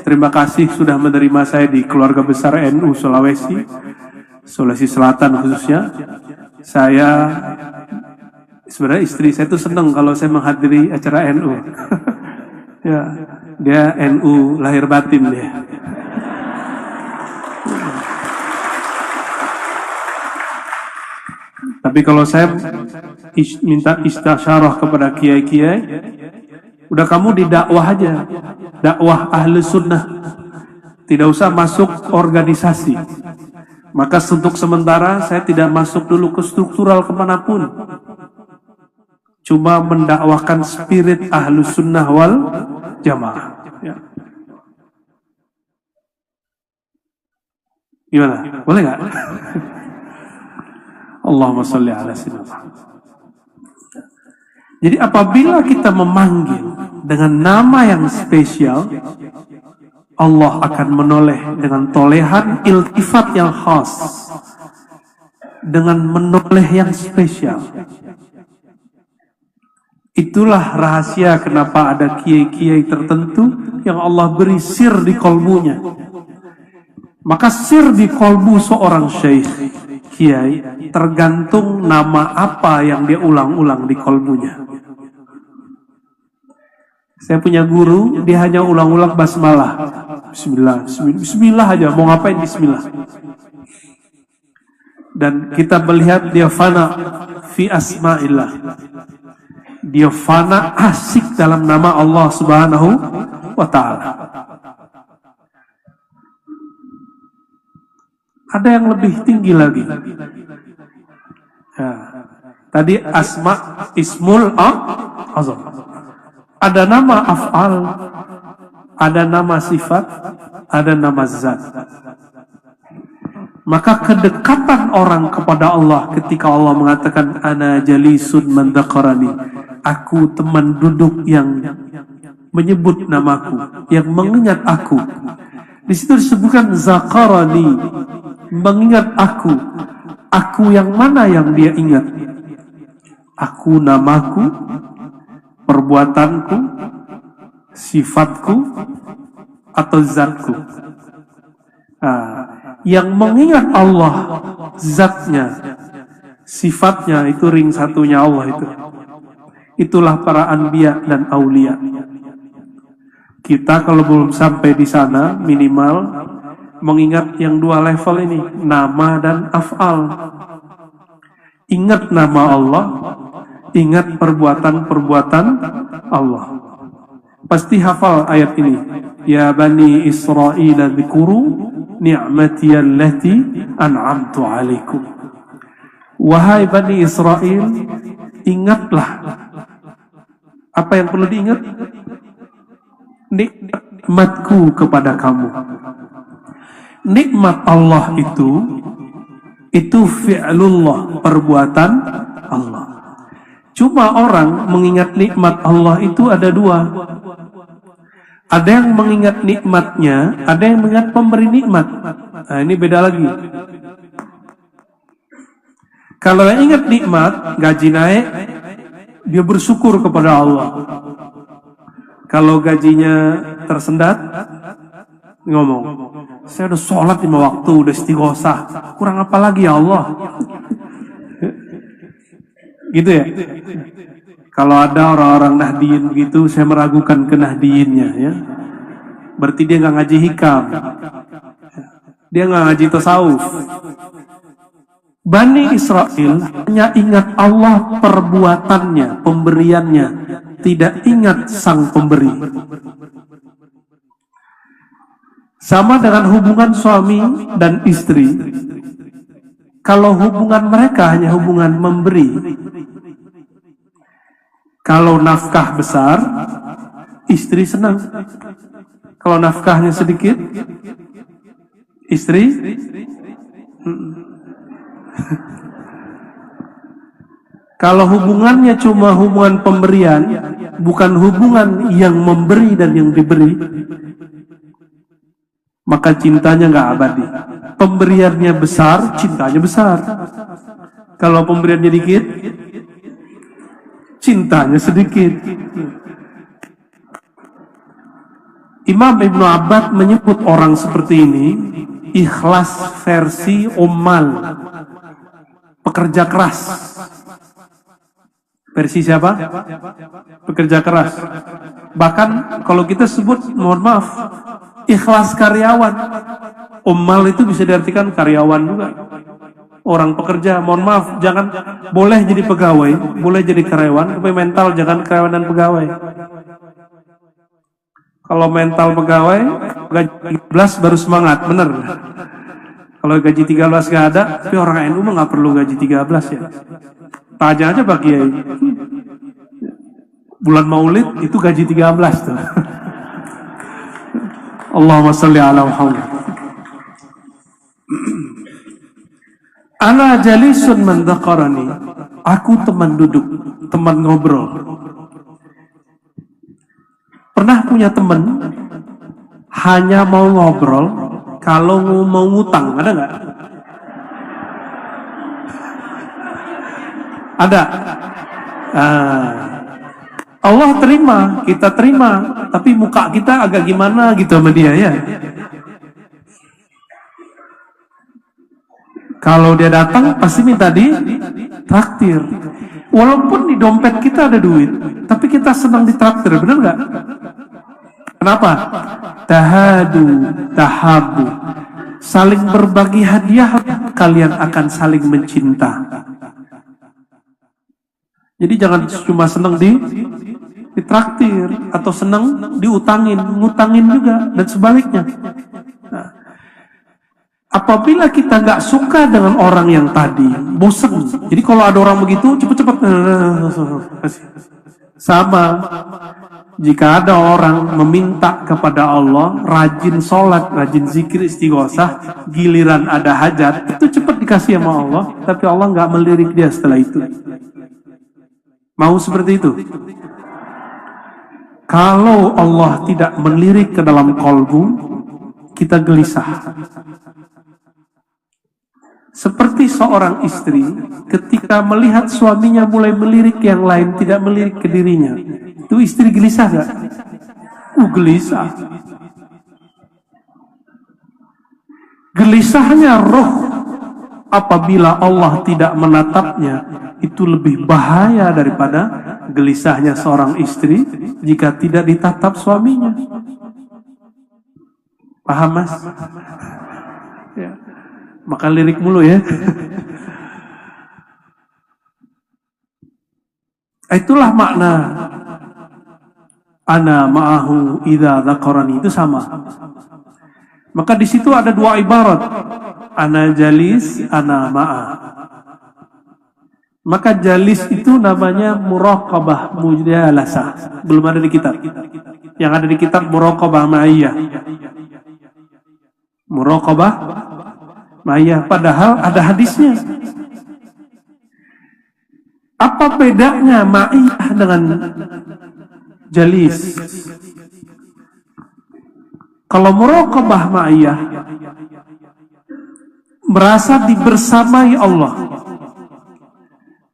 A: terima kasih sudah menerima saya di keluarga besar NU Sulawesi Selatan khususnya. Saya sebenarnya istri saya itu senang kalau saya menghadiri acara NU. Ya, dia NU lahir batin dia. Tapi kalau saya minta istisyarah kepada kiai-kiai, udah kamu di dakwah aja, dakwah ahli sunnah, tidak usah masuk organisasi. Maka untuk sementara saya tidak masuk dulu ke struktural kemanapun, cuma mendakwahkan spirit ahli sunnah wal jamaah. Ya. Gimana? Boleh nggak? Allahumma sholli ala sayyidina Muhammad. Jadi apabila kita memanggil dengan nama yang spesial, Allah akan menoleh dengan tolehan iltifat yang khas, dengan menoleh yang spesial. Itulah rahasia kenapa ada kiai-kiai tertentu yang Allah beri sir di kolbunya. Maka sir di kolbu seorang syekh kiai tergantung nama apa yang dia ulang-ulang di kolbunya. Saya punya guru, dia hanya ulang-ulang basmalah. Bismillah, bismillah, bismillah aja, mau ngapain bismillah. Dan kita melihat dia fana fi asma'illah. Dia fana asik dalam nama Allah Subhanahu wa ta'ala. Ada yang lebih tinggi lagi. Ya. Tadi asma ismul azam. Ada nama af'al, ada nama sifat, ada nama zat. Maka kedekatan orang kepada Allah ketika Allah mengatakan ana jalisun man dzakarani, aku teman duduk yang menyebut namaku, yang mengingat aku. Di situ disebutkan zakarani, mengingat aku. Aku yang mana yang dia ingat? Aku namaku, perbuatanku, sifatku, atau zatku. Yang mengingat Allah, zatnya, sifatnya, itu ring satunya Allah itu. Itulah para anbiya dan aulia. Kita kalau belum sampai di sana, minimal mengingat yang dua level ini, nama dan af'al. Ingat nama Allah, ingat perbuatan-perbuatan Allah. Pasti hafal ayat ini. Ya Bani Israel dzkuru ni'mati allati an'amtu alaikum. Wahai Bani Israel, ingatlah. Apa yang perlu diingat? Nikmatku kepada kamu. Nikmat Allah itu fi'lullah, perbuatan Allah. Cuma orang mengingat nikmat Allah itu ada dua. Ada yang mengingat nikmatnya, ada yang mengingat pemberi nikmat. Nah, ini beda lagi. Kalau yang ingat nikmat, gaji naik, dia bersyukur kepada Allah. Kalau gajinya tersendat, ngomong, saya udah sholat 5 waktu, udah istighosah, kurang apa lagi ya Allah? Gitu ya. Kalau ada orang-orang nahdiyin begitu, saya meragukan kenahdiinnya ya. Berarti dia nggak ngaji hikam, dia nggak ngaji tasawuf. Bani Israel hanya ingat Allah perbuatannya, pemberiannya, tidak ingat sang pemberi. Sama dengan hubungan suami dan istri. Kalau hubungan mereka hanya hubungan memberi, kalau nafkah besar, istri senang. Kalau nafkahnya sedikit, istri kalau hubungannya cuma hubungan pemberian, bukan hubungan yang memberi dan yang diberi, maka cintanya nggak abadi. Pemberiannya besar, cintanya besar. Kalau pemberiannya dikit, cintanya sedikit. Imam Ibnu Abbad menyebut orang seperti ini ikhlas versi ummal, pekerja keras. Versi siapa? Pekerja keras. Bahkan kalau kita sebut, mohon maaf, ikhlas karyawan. Ummal itu bisa diartikan karyawan juga. Orang pekerja, mohon maaf, jangan, boleh jadi pegawai, boleh jadi karyawan, tapi mental jangan karyawan dan pegawai. Kalau mental pegawai, gaji 13 baru semangat, bener. Kalau gaji 13 gak ada, tapi orang NU mah gak perlu gaji 13 ya. Tanya aja Pak Kiai. Bulan Maulid itu gaji 13 tuh. Allahumma sholli ala Muhammad. Ana jalisun man dzakarani. Aku teman duduk, teman ngobrol. Pernah punya teman hanya mau ngobrol kalau mau ngutang, ada nggak? Ada. Allah terima, kita terima, tapi muka kita agak gimana gitu sama dia ya. Kalau dia datang pasti minta ditraktir. Walaupun di dompet kita ada duit, tapi kita senang ditraktir, benar nggak? Kenapa? Tahadu, tahabu. Saling berbagi hadiah, kalian akan saling mencinta. Jadi jangan cuma senang ditraktir atau senang diutangin, ngutangin juga dan sebaliknya. Nah, apabila kita nggak suka dengan orang yang tadi, bosan. Jadi kalau ada orang begitu, cepet-cepet. Sama. Jika ada orang meminta kepada Allah, rajin sholat, rajin zikir istighosah, giliran ada hajat, itu cepat dikasih sama Allah, tapi Allah nggak melirik dia setelah itu. Mau seperti itu? Kalau Allah tidak melirik ke dalam kolbu, kita gelisah. Seperti seorang istri ketika melihat suaminya mulai melirik yang lain, tidak melirik ke dirinya, itu istri gelisah gak? Gelisah. Gelisahnya roh apabila Allah tidak menatapnya, itu lebih bahaya daripada gelisahnya seorang istri jika tidak ditatap suaminya. Paham, Mas? Ya. Maka lirik mulu ya. Itulah makna ana ma'ahu idza dzakarani, itu sama. Maka di situ ada dua ibarat. Ana jalis, ana ma'a. Maka jalis itu namanya muraqabah mujalasah. Belum ada di kitab. Yang ada di kitab muraqabah ma'iyah. Muraqabah ma'iyah. Padahal ada hadisnya. Apa bedanya ma'iyah dengan jalis? Kalau muraqabah ma'iyah, merasa dibersamai Allah.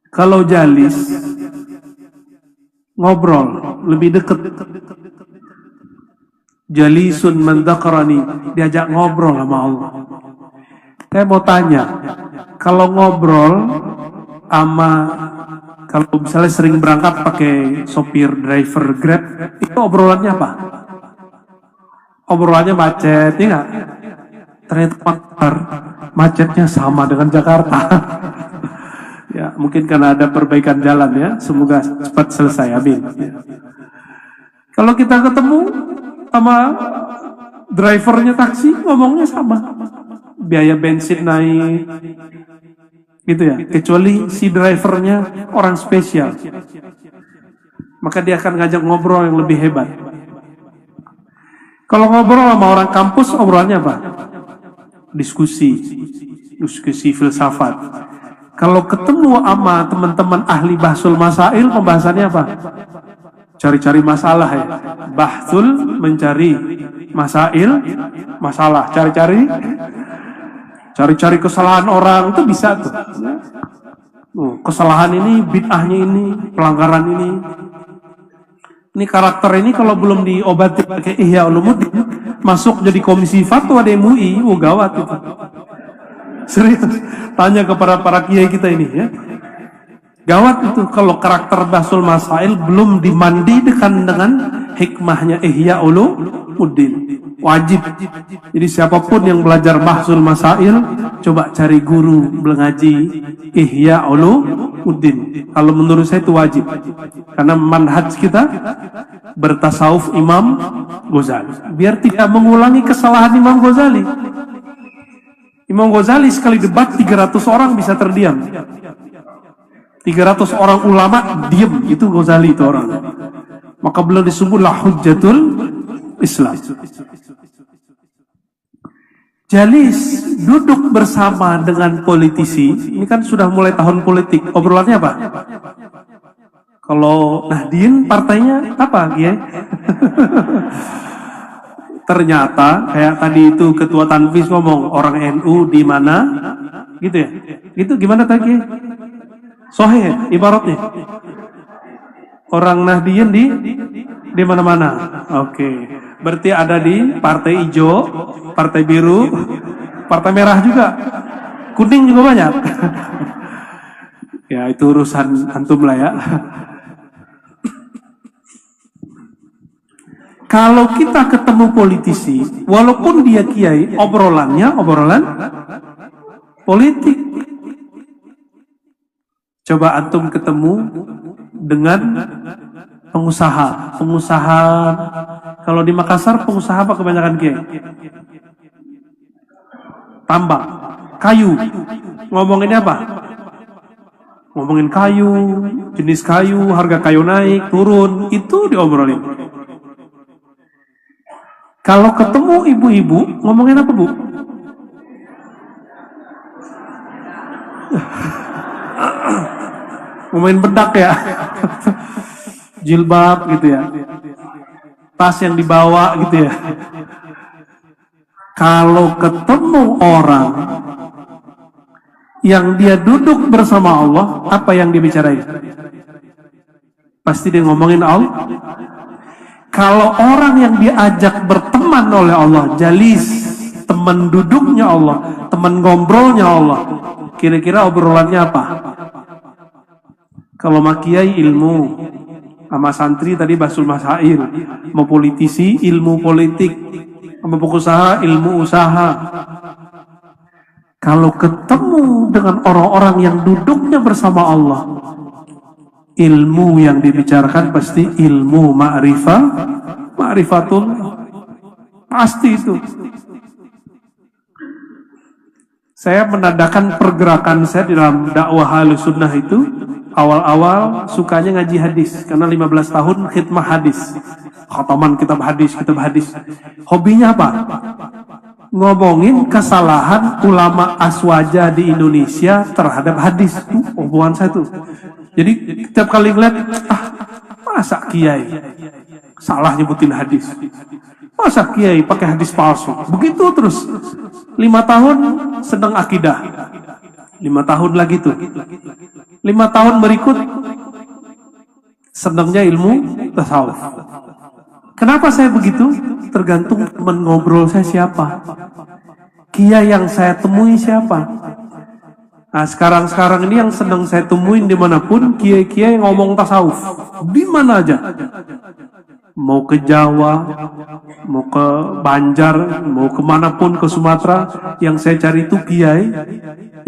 A: Kalau jalis, ngobrol, lebih dekat. Jalisun man dzakarani, diajak ngobrol sama Allah. Saya mau tanya, kalau ngobrol sama, kalau misalnya sering berangkat pakai sopir driver Grab, itu obrolannya apa? Obrolannya macet, ya nggak? Ternyata macetnya sama dengan Jakarta. Ya, mungkin karena ada perbaikan jalan ya. Semoga cepat selesai, amin. Ya. Kalau kita ketemu sama drivernya taksi, ngomongnya sama. Biaya bensin naik, gitu ya. Kecuali si drivernya orang spesial, maka dia akan ngajak ngobrol yang lebih hebat. Kalau ngobrol sama orang kampus, obrolannya apa? Diskusi filsafat. Kalau ketemu sama teman-teman ahli bahsul masail, pembahasannya apa? Cari-cari masalah ya. Bahsul mencari masail, masalah. Cari-cari kesalahan orang, itu bisa tuh. Kesalahan ini, bid'ahnya ini, pelanggaran ini. Ini karakter ini kalau belum diobati pakai Ihya Ulumuddin, masuk jadi komisi fatwa di MUI, gawat itu. Serius, tanya kepada para kiai kita ini ya. Gawat itu kalau karakter bahsul masail belum dimandikan dengan hikmahnya Ihya Ulumuddin. Wajib. Jadi siapapun yang belajar bahsul masail, coba cari guru mengaji Ihya Ulumuddin. Kalau menurut saya itu wajib. Karena manhaj kita bertasawuf Imam Ghazali. Biar tidak mengulangi kesalahan Imam Ghazali. Imam Ghazali sekali debat 300 orang bisa terdiam. 300 orang ulama diam, itu Ghazali itu orang. Maka beliau disebutlah Hujjatul Islam. Jalis, duduk bersama dengan politisi. Ini kan sudah mulai tahun politik. Obrolannya apa? Kalau Nahdien partainya apa, ya? Ternyata kayak tadi itu ketua Tanfis ngomong orang NU di mana, gitu ya? Itu gimana tadi? Sahih ibaratnya. Orang Nahdliyin di mana-mana. Oke. Berarti ada di partai hijau, partai biru, partai merah juga. Kuning juga banyak. Ya itu urusan antum lah ya. Kalau kita ketemu politisi, walaupun dia kiai, obrolan politik. Coba antum ketemu dengan pengusaha. Kalau di Makassar pengusaha apa kebanyakan kiai? Tambang, kayu. Ngomongin apa? Ngomongin kayu, jenis kayu, harga kayu naik, turun, itu diobrolin. Kalau ketemu ibu-ibu, ngomongin apa, Bu? Ngomongin bedak ya. Jilbab gitu ya. Tas yang dibawa gitu ya. Kalau ketemu orang yang dia duduk bersama Allah, apa yang dibicarain? Pasti dia ngomongin Allah. Kalau orang yang diajak berteman oleh Allah, jalis, teman duduknya Allah, teman ngobrolnya Allah, kira-kira obrolannya apa? Kalau makiai ilmu, sama santri tadi basul masail, mau politisi ilmu politik, sama pengusaha ilmu usaha. Kalau ketemu dengan orang-orang yang duduknya bersama Allah, ilmu yang dibicarakan pasti ilmu ma'rifatul, pasti itu. Saya menandakan pergerakan saya di dalam dakwah Ahlussunnah itu, awal-awal sukanya ngaji hadis, karena 15 tahun khidmah hadis, khataman kitab hadis. Hobinya apa? Ngomongin kesalahan ulama aswaja di Indonesia terhadap hadis. Hubungan saya tuh. Jadi setiap kali ngeliat, masa kiai salah nyebutin hadis, masa kiai pakai hadis palsu, begitu terus. 5 tahun sedang akidah, 5 tahun lagi tuh, 5 tahun berikut sedangnya ilmu tasawuf. Kenapa saya begitu? Tergantung teman ngobrol saya siapa, kiai yang saya temui siapa. Nah sekarang ini yang sedang saya temuin dimanapun, kiai-kiai ngomong tasawuf, di mana aja. Mau ke Jawa, mau ke Banjar, mau kemanapun, ke Sumatera, yang saya cari itu kiai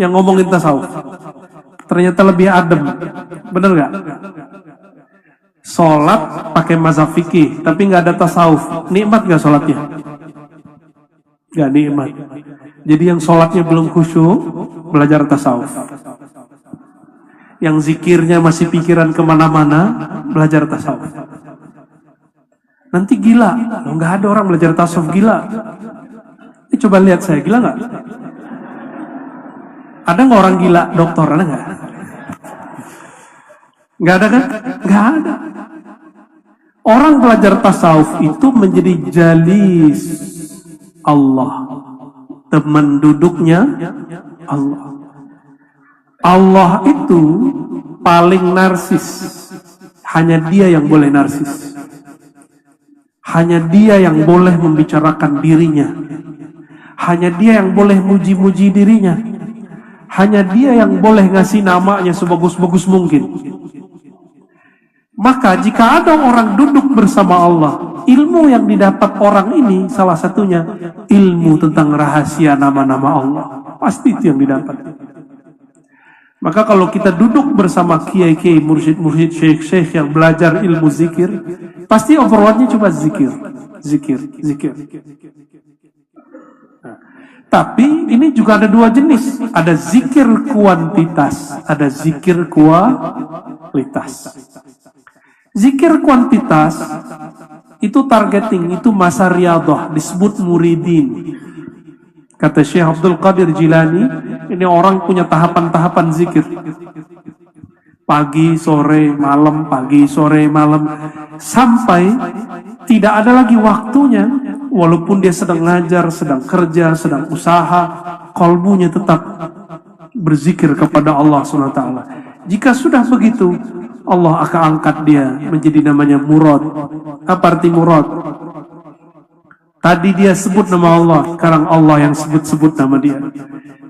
A: yang ngomongin tasawuf. Ternyata lebih adem, bener gak? Sholat pakai mazhab fikih, tapi nggak ada tasawuf, nikmat gak sholatnya? Gak nikmat. Jadi yang sholatnya belum khusyuk, belajar tasawuf. Yang zikirnya masih pikiran kemana-mana, belajar tasawuf. Nanti gila, nggak ada orang belajar tasawuf gila. Ini coba lihat saya, gila nggak? Ada nggak orang gila, dokter? Ada nggak? Nggak ada kan? Nggak ada. Orang belajar tasawuf itu menjadi jalis Allah, teman duduknya Allah. Allah itu paling narsis. Hanya dia yang boleh narsis. Hanya dia yang boleh membicarakan dirinya. Hanya dia yang boleh muji-muji dirinya. Hanya dia yang boleh ngasih namanya sebagus-bagus mungkin. Maka jika ada orang duduk bersama Allah, ilmu yang didapat orang ini salah satunya ilmu tentang rahasia nama-nama Allah. Pasti itu yang didapat. Maka kalau kita duduk bersama kiai-kiai, mursyid-mursyid, syekh-syekh yang belajar ilmu zikir, pasti obrolannya cuma zikir. Nah, tapi ini juga ada dua jenis. Ada zikir kuantitas, ada zikir kualitas. Zikir kuantitas itu targeting, itu masa riyadhah, disebut muridin. Kata Syekh Abdul Qadir Jilani, ini orang punya tahapan-tahapan zikir. Pagi, sore, malam, pagi, sore, malam. Sampai tidak ada lagi waktunya walaupun dia sedang ngajar, sedang kerja, sedang usaha, kalbunya tetap berzikir kepada Allah SWT. Jika sudah begitu, Allah akan angkat dia menjadi namanya murad. Apa arti murad? Tadi dia sebut nama Allah, sekarang Allah yang sebut-sebut nama dia.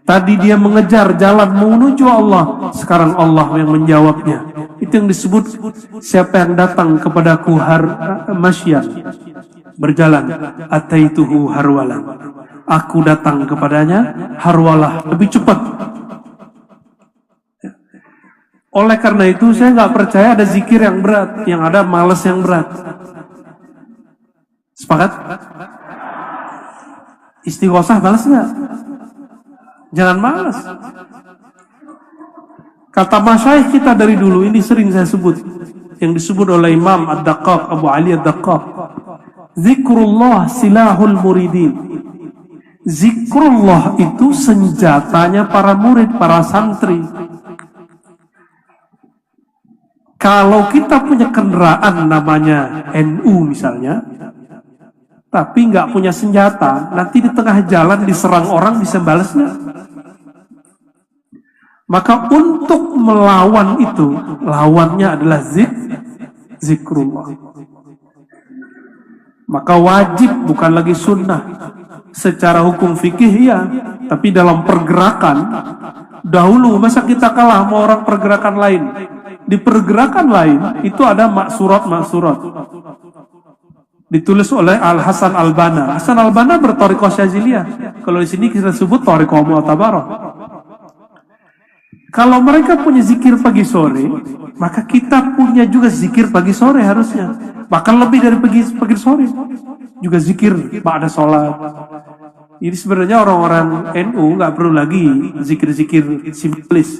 A: Tadi dia mengejar jalan menuju Allah, sekarang Allah yang menjawabnya. Itu yang disebut siapa yang datang kepadaku masyan, berjalan, ataituhu harwalan. Aku datang kepadanya harwalah, lebih cepat. Oleh karena itu saya nggak percaya ada zikir yang berat, yang ada malas yang berat. Sepakat? Istighosah malas nggak? Jangan malas. Kata masyayikh kita dari dulu, ini sering saya sebut, yang disebut oleh Imam Ad-Daqqaq, Abu Ali Ad-Daqqaq, zikrullah silahul muridin. Zikrullah itu senjatanya para murid, para santri. Kalau kita punya kendaraan namanya NU misalnya, tapi nggak punya senjata, nanti di tengah jalan diserang orang, bisa balas nggak? Maka untuk melawan itu, lawannya adalah zikrullah. Maka wajib, bukan lagi sunnah. Secara hukum fikih ya, tapi dalam pergerakan, dahulu masa kita kalah sama orang pergerakan lain? Di pergerakan lain itu ada maksurat. Ditulis oleh Al-Hasan Al-Banna. Hasan Al-Banna berthariqah Syaziliyah. Kalau di sini kita sebut thariqah Mu'tabarah. Kalau mereka punya zikir pagi sore, maka kita punya juga zikir pagi sore harusnya. Bahkan lebih dari pagi sore. Juga zikir ba'da sholat. Jadi sebenarnya orang-orang NU nggak perlu lagi zikir-zikir simplis.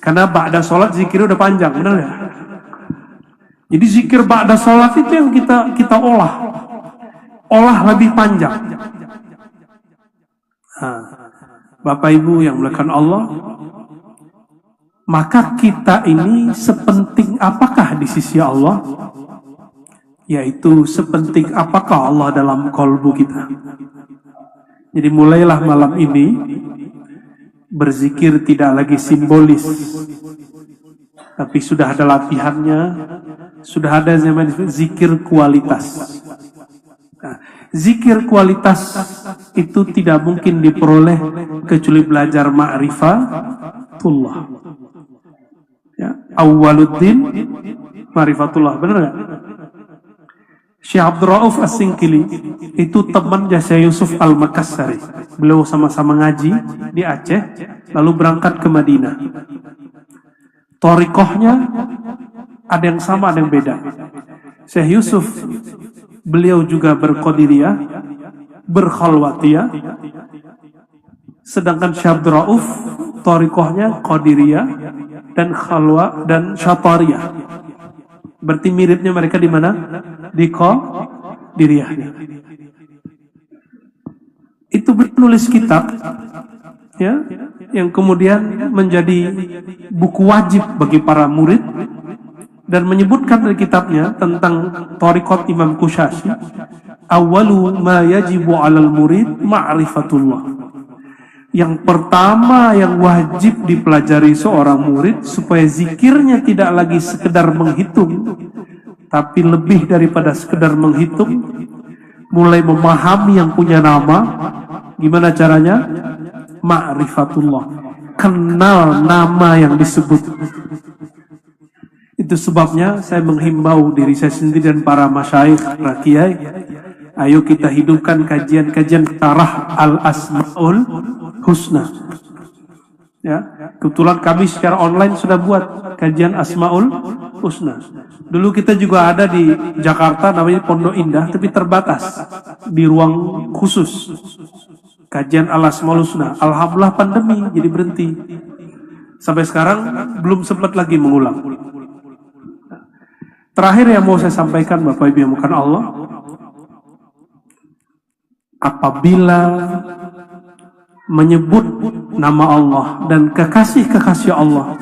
A: Karena ba'da sholat zikirnya udah panjang, benar ya? Jadi zikir ba'da sholat itu yang kita olah lebih panjang. Nah, Bapak Ibu yang melakukan Allah, maka kita ini sepenting apakah di sisi Allah? Yaitu sepenting apakah Allah dalam kolbu kita. Jadi mulailah malam ini berzikir tidak lagi simbolis, tapi sudah ada latihannya. Sudah ada zaman zikir kualitas. Nah, zikir kualitas itu tidak mungkin diperoleh kecuali belajar ma'rifatullah. Ya, awwaluddin ma'rifatullah, benar nggak? Syekh Abdul Rauf As-Singkili itu teman Syekh Yusuf Al-Makassari. Beliau sama-sama ngaji di Aceh, lalu berangkat ke Madinah. Thariqahnya ada yang sama, ada yang beda. Syekh Yusuf, beliau juga berqadiriyah, berkhalwatiyah. Sedangkan Syekh Abdul Rauf, thariqahnya qadiriyah dan khalwa dan syatariyah. Berarti miripnya mereka di mana? Di qadiriyahnya. Itu penulis kitab, ya, yang kemudian menjadi buku wajib bagi para murid, dan menyebutkan dari kitabnya tentang thariqat Imam Kushashi, awwalu ma yajibu 'alal murid ma'rifatullah. Yang pertama yang wajib dipelajari seorang murid supaya zikirnya tidak lagi sekedar menghitung, tapi lebih daripada sekedar menghitung, mulai memahami yang punya nama. Gimana caranya? Ma'rifatullah, kenal nama yang disebut. Itu sebabnya saya menghimbau diri saya sendiri dan para masyayikh, para kiai, ayo kita hidupkan kajian-kajian tarah al-asma'ul husna. Ya, kebetulan kami secara online sudah buat kajian asma'ul husna. Dulu kita juga ada di Jakarta namanya Pondok Indah, tapi terbatas di ruang khusus kajian al-asma'ul husna. Alhamdulillah pandemi jadi berhenti. Sampai sekarang belum sempat lagi mengulang. Terakhir yang mau saya sampaikan, Bapak Ibu yang bukan Allah, apabila menyebut nama Allah dan kekasih-kekasih Allah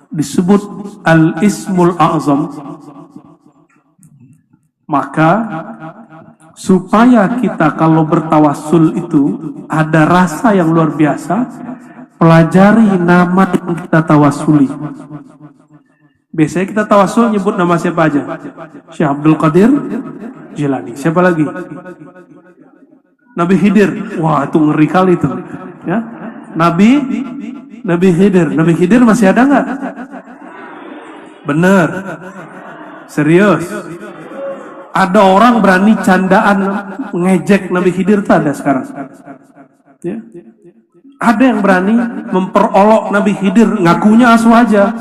A: disebut al-ismul a'zam, maka Supaya kita kalau bertawasul itu ada rasa yang luar biasa, pelajari nama yang kita tawasuli. Biasanya kita tawasul nyebut nama siapa aja? Syekh Abdul Qadir Jilani. Siapa lagi? Nabi Khidir. Wah, itu ngeri kali itu. Ya. Nabi Khidir. Nabi Khidir masih ada nggak? Bener. Serius. Ada orang berani candaan ngejek Nabi Khidir, tak ada sekarang. Ya. Ada yang berani memperolok Nabi Khidir, ngakunya aswaja.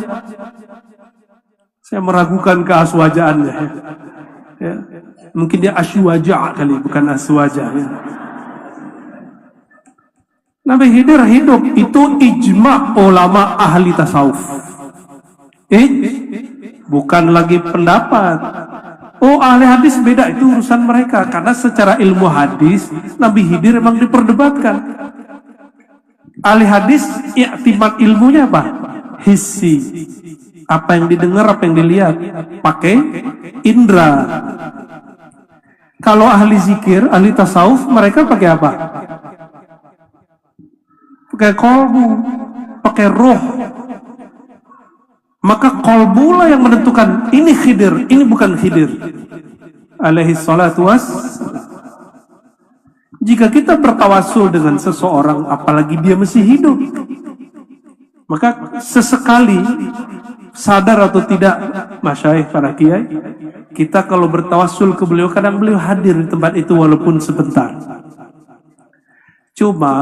A: Saya meragukan keaswajaannya. Ya. Mungkin dia aswaja kali, bukan aswaja. Ya. Nabi Khidir hidup, itu ijma' ulama ahli tasawuf. Bukan lagi pendapat. Oh, ahli hadis beda, itu urusan mereka. Karena secara ilmu hadis, Nabi Khidir memang diperdebatkan. Ahli hadis, i'timad ilmunya apa? Hissi. Apa yang didengar, apa yang dilihat. Pakai indra. Kalau ahli zikir, ahli tasawuf, mereka pakai apa? Pakai kolbu, pakai roh. Maka kolbulah yang menentukan ini Khidir, ini bukan Khidir. Alaihi salatu was. Jika kita bertawasul dengan seseorang, apalagi dia masih hidup, maka sesekali sadar atau tidak, masyayikh para kiai, kita kalau bertawasul ke beliau, kadang beliau hadir di tempat itu walaupun sebentar. Cuma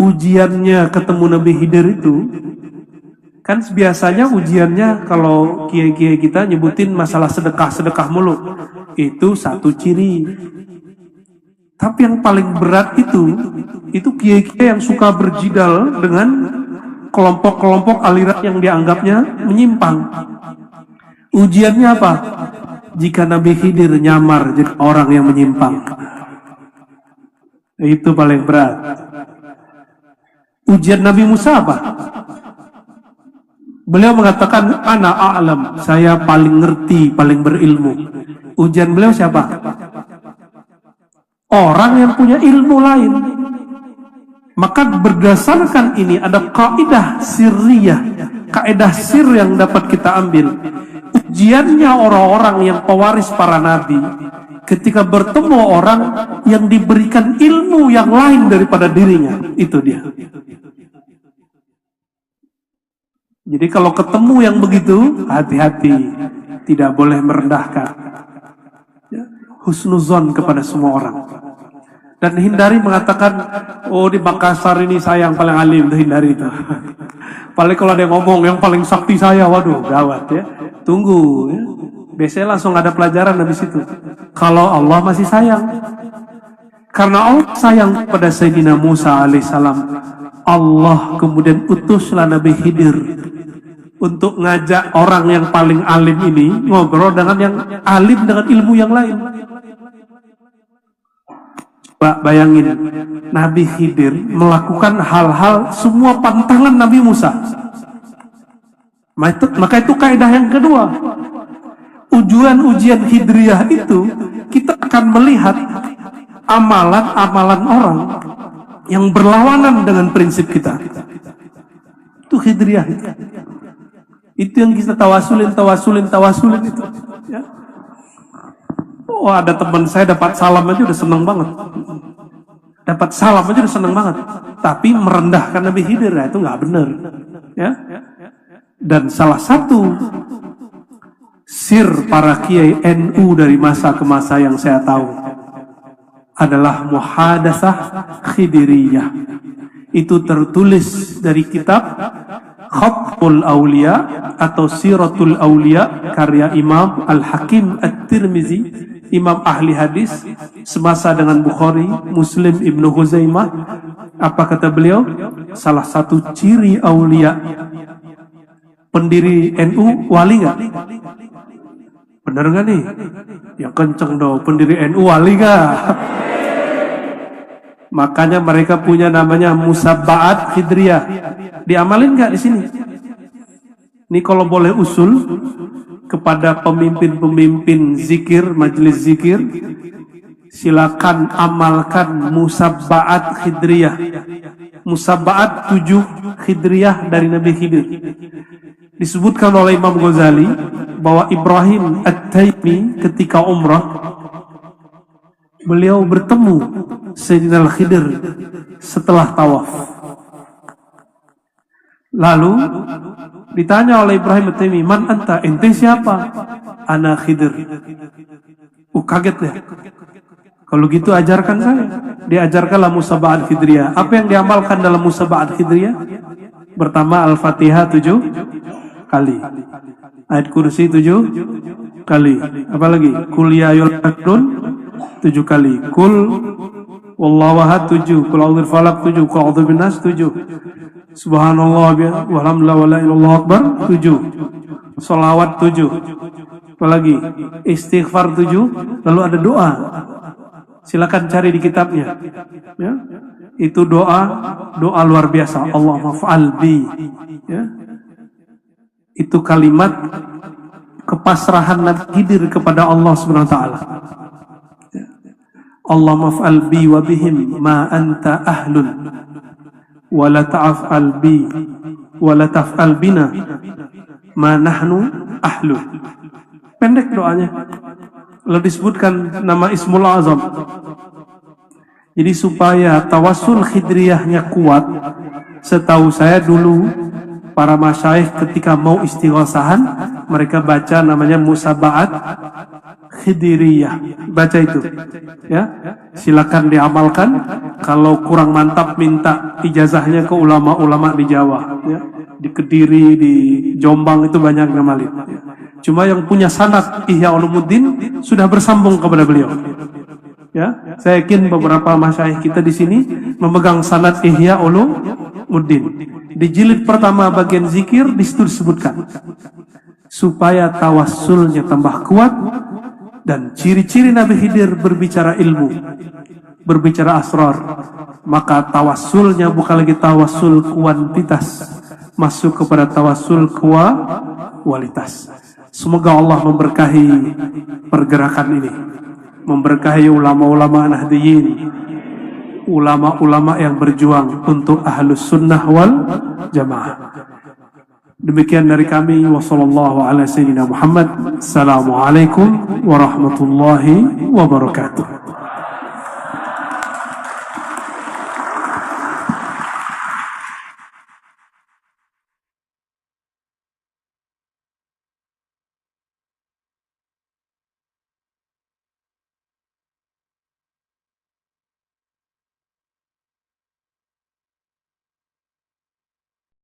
A: ujiannya ketemu Nabi Khidir itu, kan biasanya ujiannya kalau kiai-kiai kita nyebutin masalah sedekah mulu, itu satu ciri. Tapi yang paling berat itu kiai-kiai yang suka berjidal dengan kelompok-kelompok aliran yang dianggapnya menyimpang. Ujiannya apa? Jika Nabi Khidir nyamar jadi orang yang menyimpang. Itu paling berat. Ujian Nabi Musa apa? Beliau mengatakan, ana a'lam, saya paling ngerti, paling berilmu. Ujian beliau siapa? Orang yang punya ilmu lain. Maka berdasarkan ini ada kaidah sirriyah, kaidah sir yang dapat kita ambil. Ujiannya orang-orang yang pewaris para nabi, ketika bertemu orang yang diberikan ilmu yang lain daripada dirinya, itu dia. Jadi kalau ketemu yang begitu, hati-hati, tidak boleh merendahkan. Ya, husnuzon kepada semua orang. Dan hindari mengatakan, oh di Makassar ini saya yang paling alim, hindari itu. Paling kalau ada yang ngomong, yang paling sakti saya, waduh, gawat ya. Tunggu, ya. Biasanya langsung ada pelajaran habis itu. Kalau Allah masih sayang. Karena Allah sayang kepada Sayyidina Musa alaihissalam, Allah kemudian utuslah Nabi Khidir untuk ngajak orang yang paling alim ini ngobrol dengan yang alim dengan ilmu yang lain. Pak, bayangin, Nabi Khidir melakukan hal-hal semua pantangan Nabi Musa. Maka itu kaidah yang kedua. Ujian Khidriyah itu, kita akan melihat amalan-amalan orang yang berlawanan dengan prinsip kita. Itu Khidriyah itu. Itu yang kita tawasulin itu. Ya. Oh, ada teman saya dapat salam aja udah seneng banget. Tapi merendahkan Nabi Khidir, nah, itu nggak benar. Ya. Dan salah satu sir para kiai NU dari masa ke masa yang saya tahu adalah muhadatsah khidiriyah. Itu tertulis dari kitab Khatmul Aulia atau Siratul Aulia karya Imam Al-Hakim At-Tirmizi, imam ahli hadis semasa dengan Bukhari, Muslim, Ibnu Huzaimah. Apa kata beliau? Salah satu ciri aulia pendiri NU wali nggak? Benar nggak nih? Yang kenceng dong, pendiri NU wali nggak? Makanya mereka punya namanya Musabbaat Khidriyah. Diamalin nggak di sini? Ini kalau boleh usul kepada pemimpin-pemimpin zikir, majelis zikir, silakan amalkan musabbaat Khidriyah. Musabbaat 7 Khidriyah dari Nabi Khidir. Disebutkan oleh Imam Ghazali bahwa Ibrahim At-Taimi ketika umrah, beliau bertemu Sayyidina Khidir setelah tawaf. Lalu ditanya oleh Ibrahim At-Taimi, "Man anta? Ente siapa?" "Ana Khidir." Kaget deh. Kalau gitu ajarkan saya. Diajarkanlah musabbaat Khidriyah. Apa yang diamalkan dalam musabbaat Khidriyah? Pertama, Al-Fatihah 7 kali. Ayat Kursi 7 kali. Apalagi? Qul ya ayyuhal kafirun 7 kali. Qul wallahu ahad 7. Qul a'udzu falaq 7. Qul a'udzu binnas 7. Subhanallah walhamdulillah wala ilaha illallah akbar 7. Shalawat 7. Apalagi? Istighfar 7. Lalu ada doa. Silakan cari di kitabnya. Ya. Itu doa luar biasa. Allahumma fa'al bi. Ya. Itu kalimat kepasrahan Nabi Khidir kepada Allah Subhanahu wa taala. Ya. Allahumma fa'al bi wa bihim ma anta ahlun wa la ta'fal bi wa la taf'al bina ma nahnu ahlun. Pendek doanya. Lalu disebutkan nama Ismul Azam. Jadi supaya tawassul Khidriyahnya kuat, setahu saya dulu para masyayikh ketika mau istighosahan, mereka baca namanya musabbaat Khidriyah. Baca itu. Ya. Silakan diamalkan. Kalau kurang mantap minta ijazahnya ke ulama-ulama di Jawa, ya. Di Kediri, di Jombang itu banyak ngamalin. Ya. Cuma yang punya sanad Ihya Ulumuddin sudah bersambung kepada beliau. Ya, saya yakin beberapa masyayikh kita di sini memegang sanad Ihya Ulumuddin. Di jilid pertama bagian zikir di situ disebutkan supaya tawassulnya tambah kuat dan ciri-ciri Nabi Khidir berbicara ilmu, berbicara asrar, maka tawassulnya bukan lagi tawassul kuantitas, masuk kepada tawassul kualitas. Semoga Allah memberkahi pergerakan ini, memberkahi ulama-ulama Nahdliyin, ulama-ulama yang berjuang untuk Ahlus Sunnah wal Jamaah. Demikian dari kami. Wassallallahu ala sayyidina Muhammad. Assalamualaikum warahmatullahi wabarakatuh.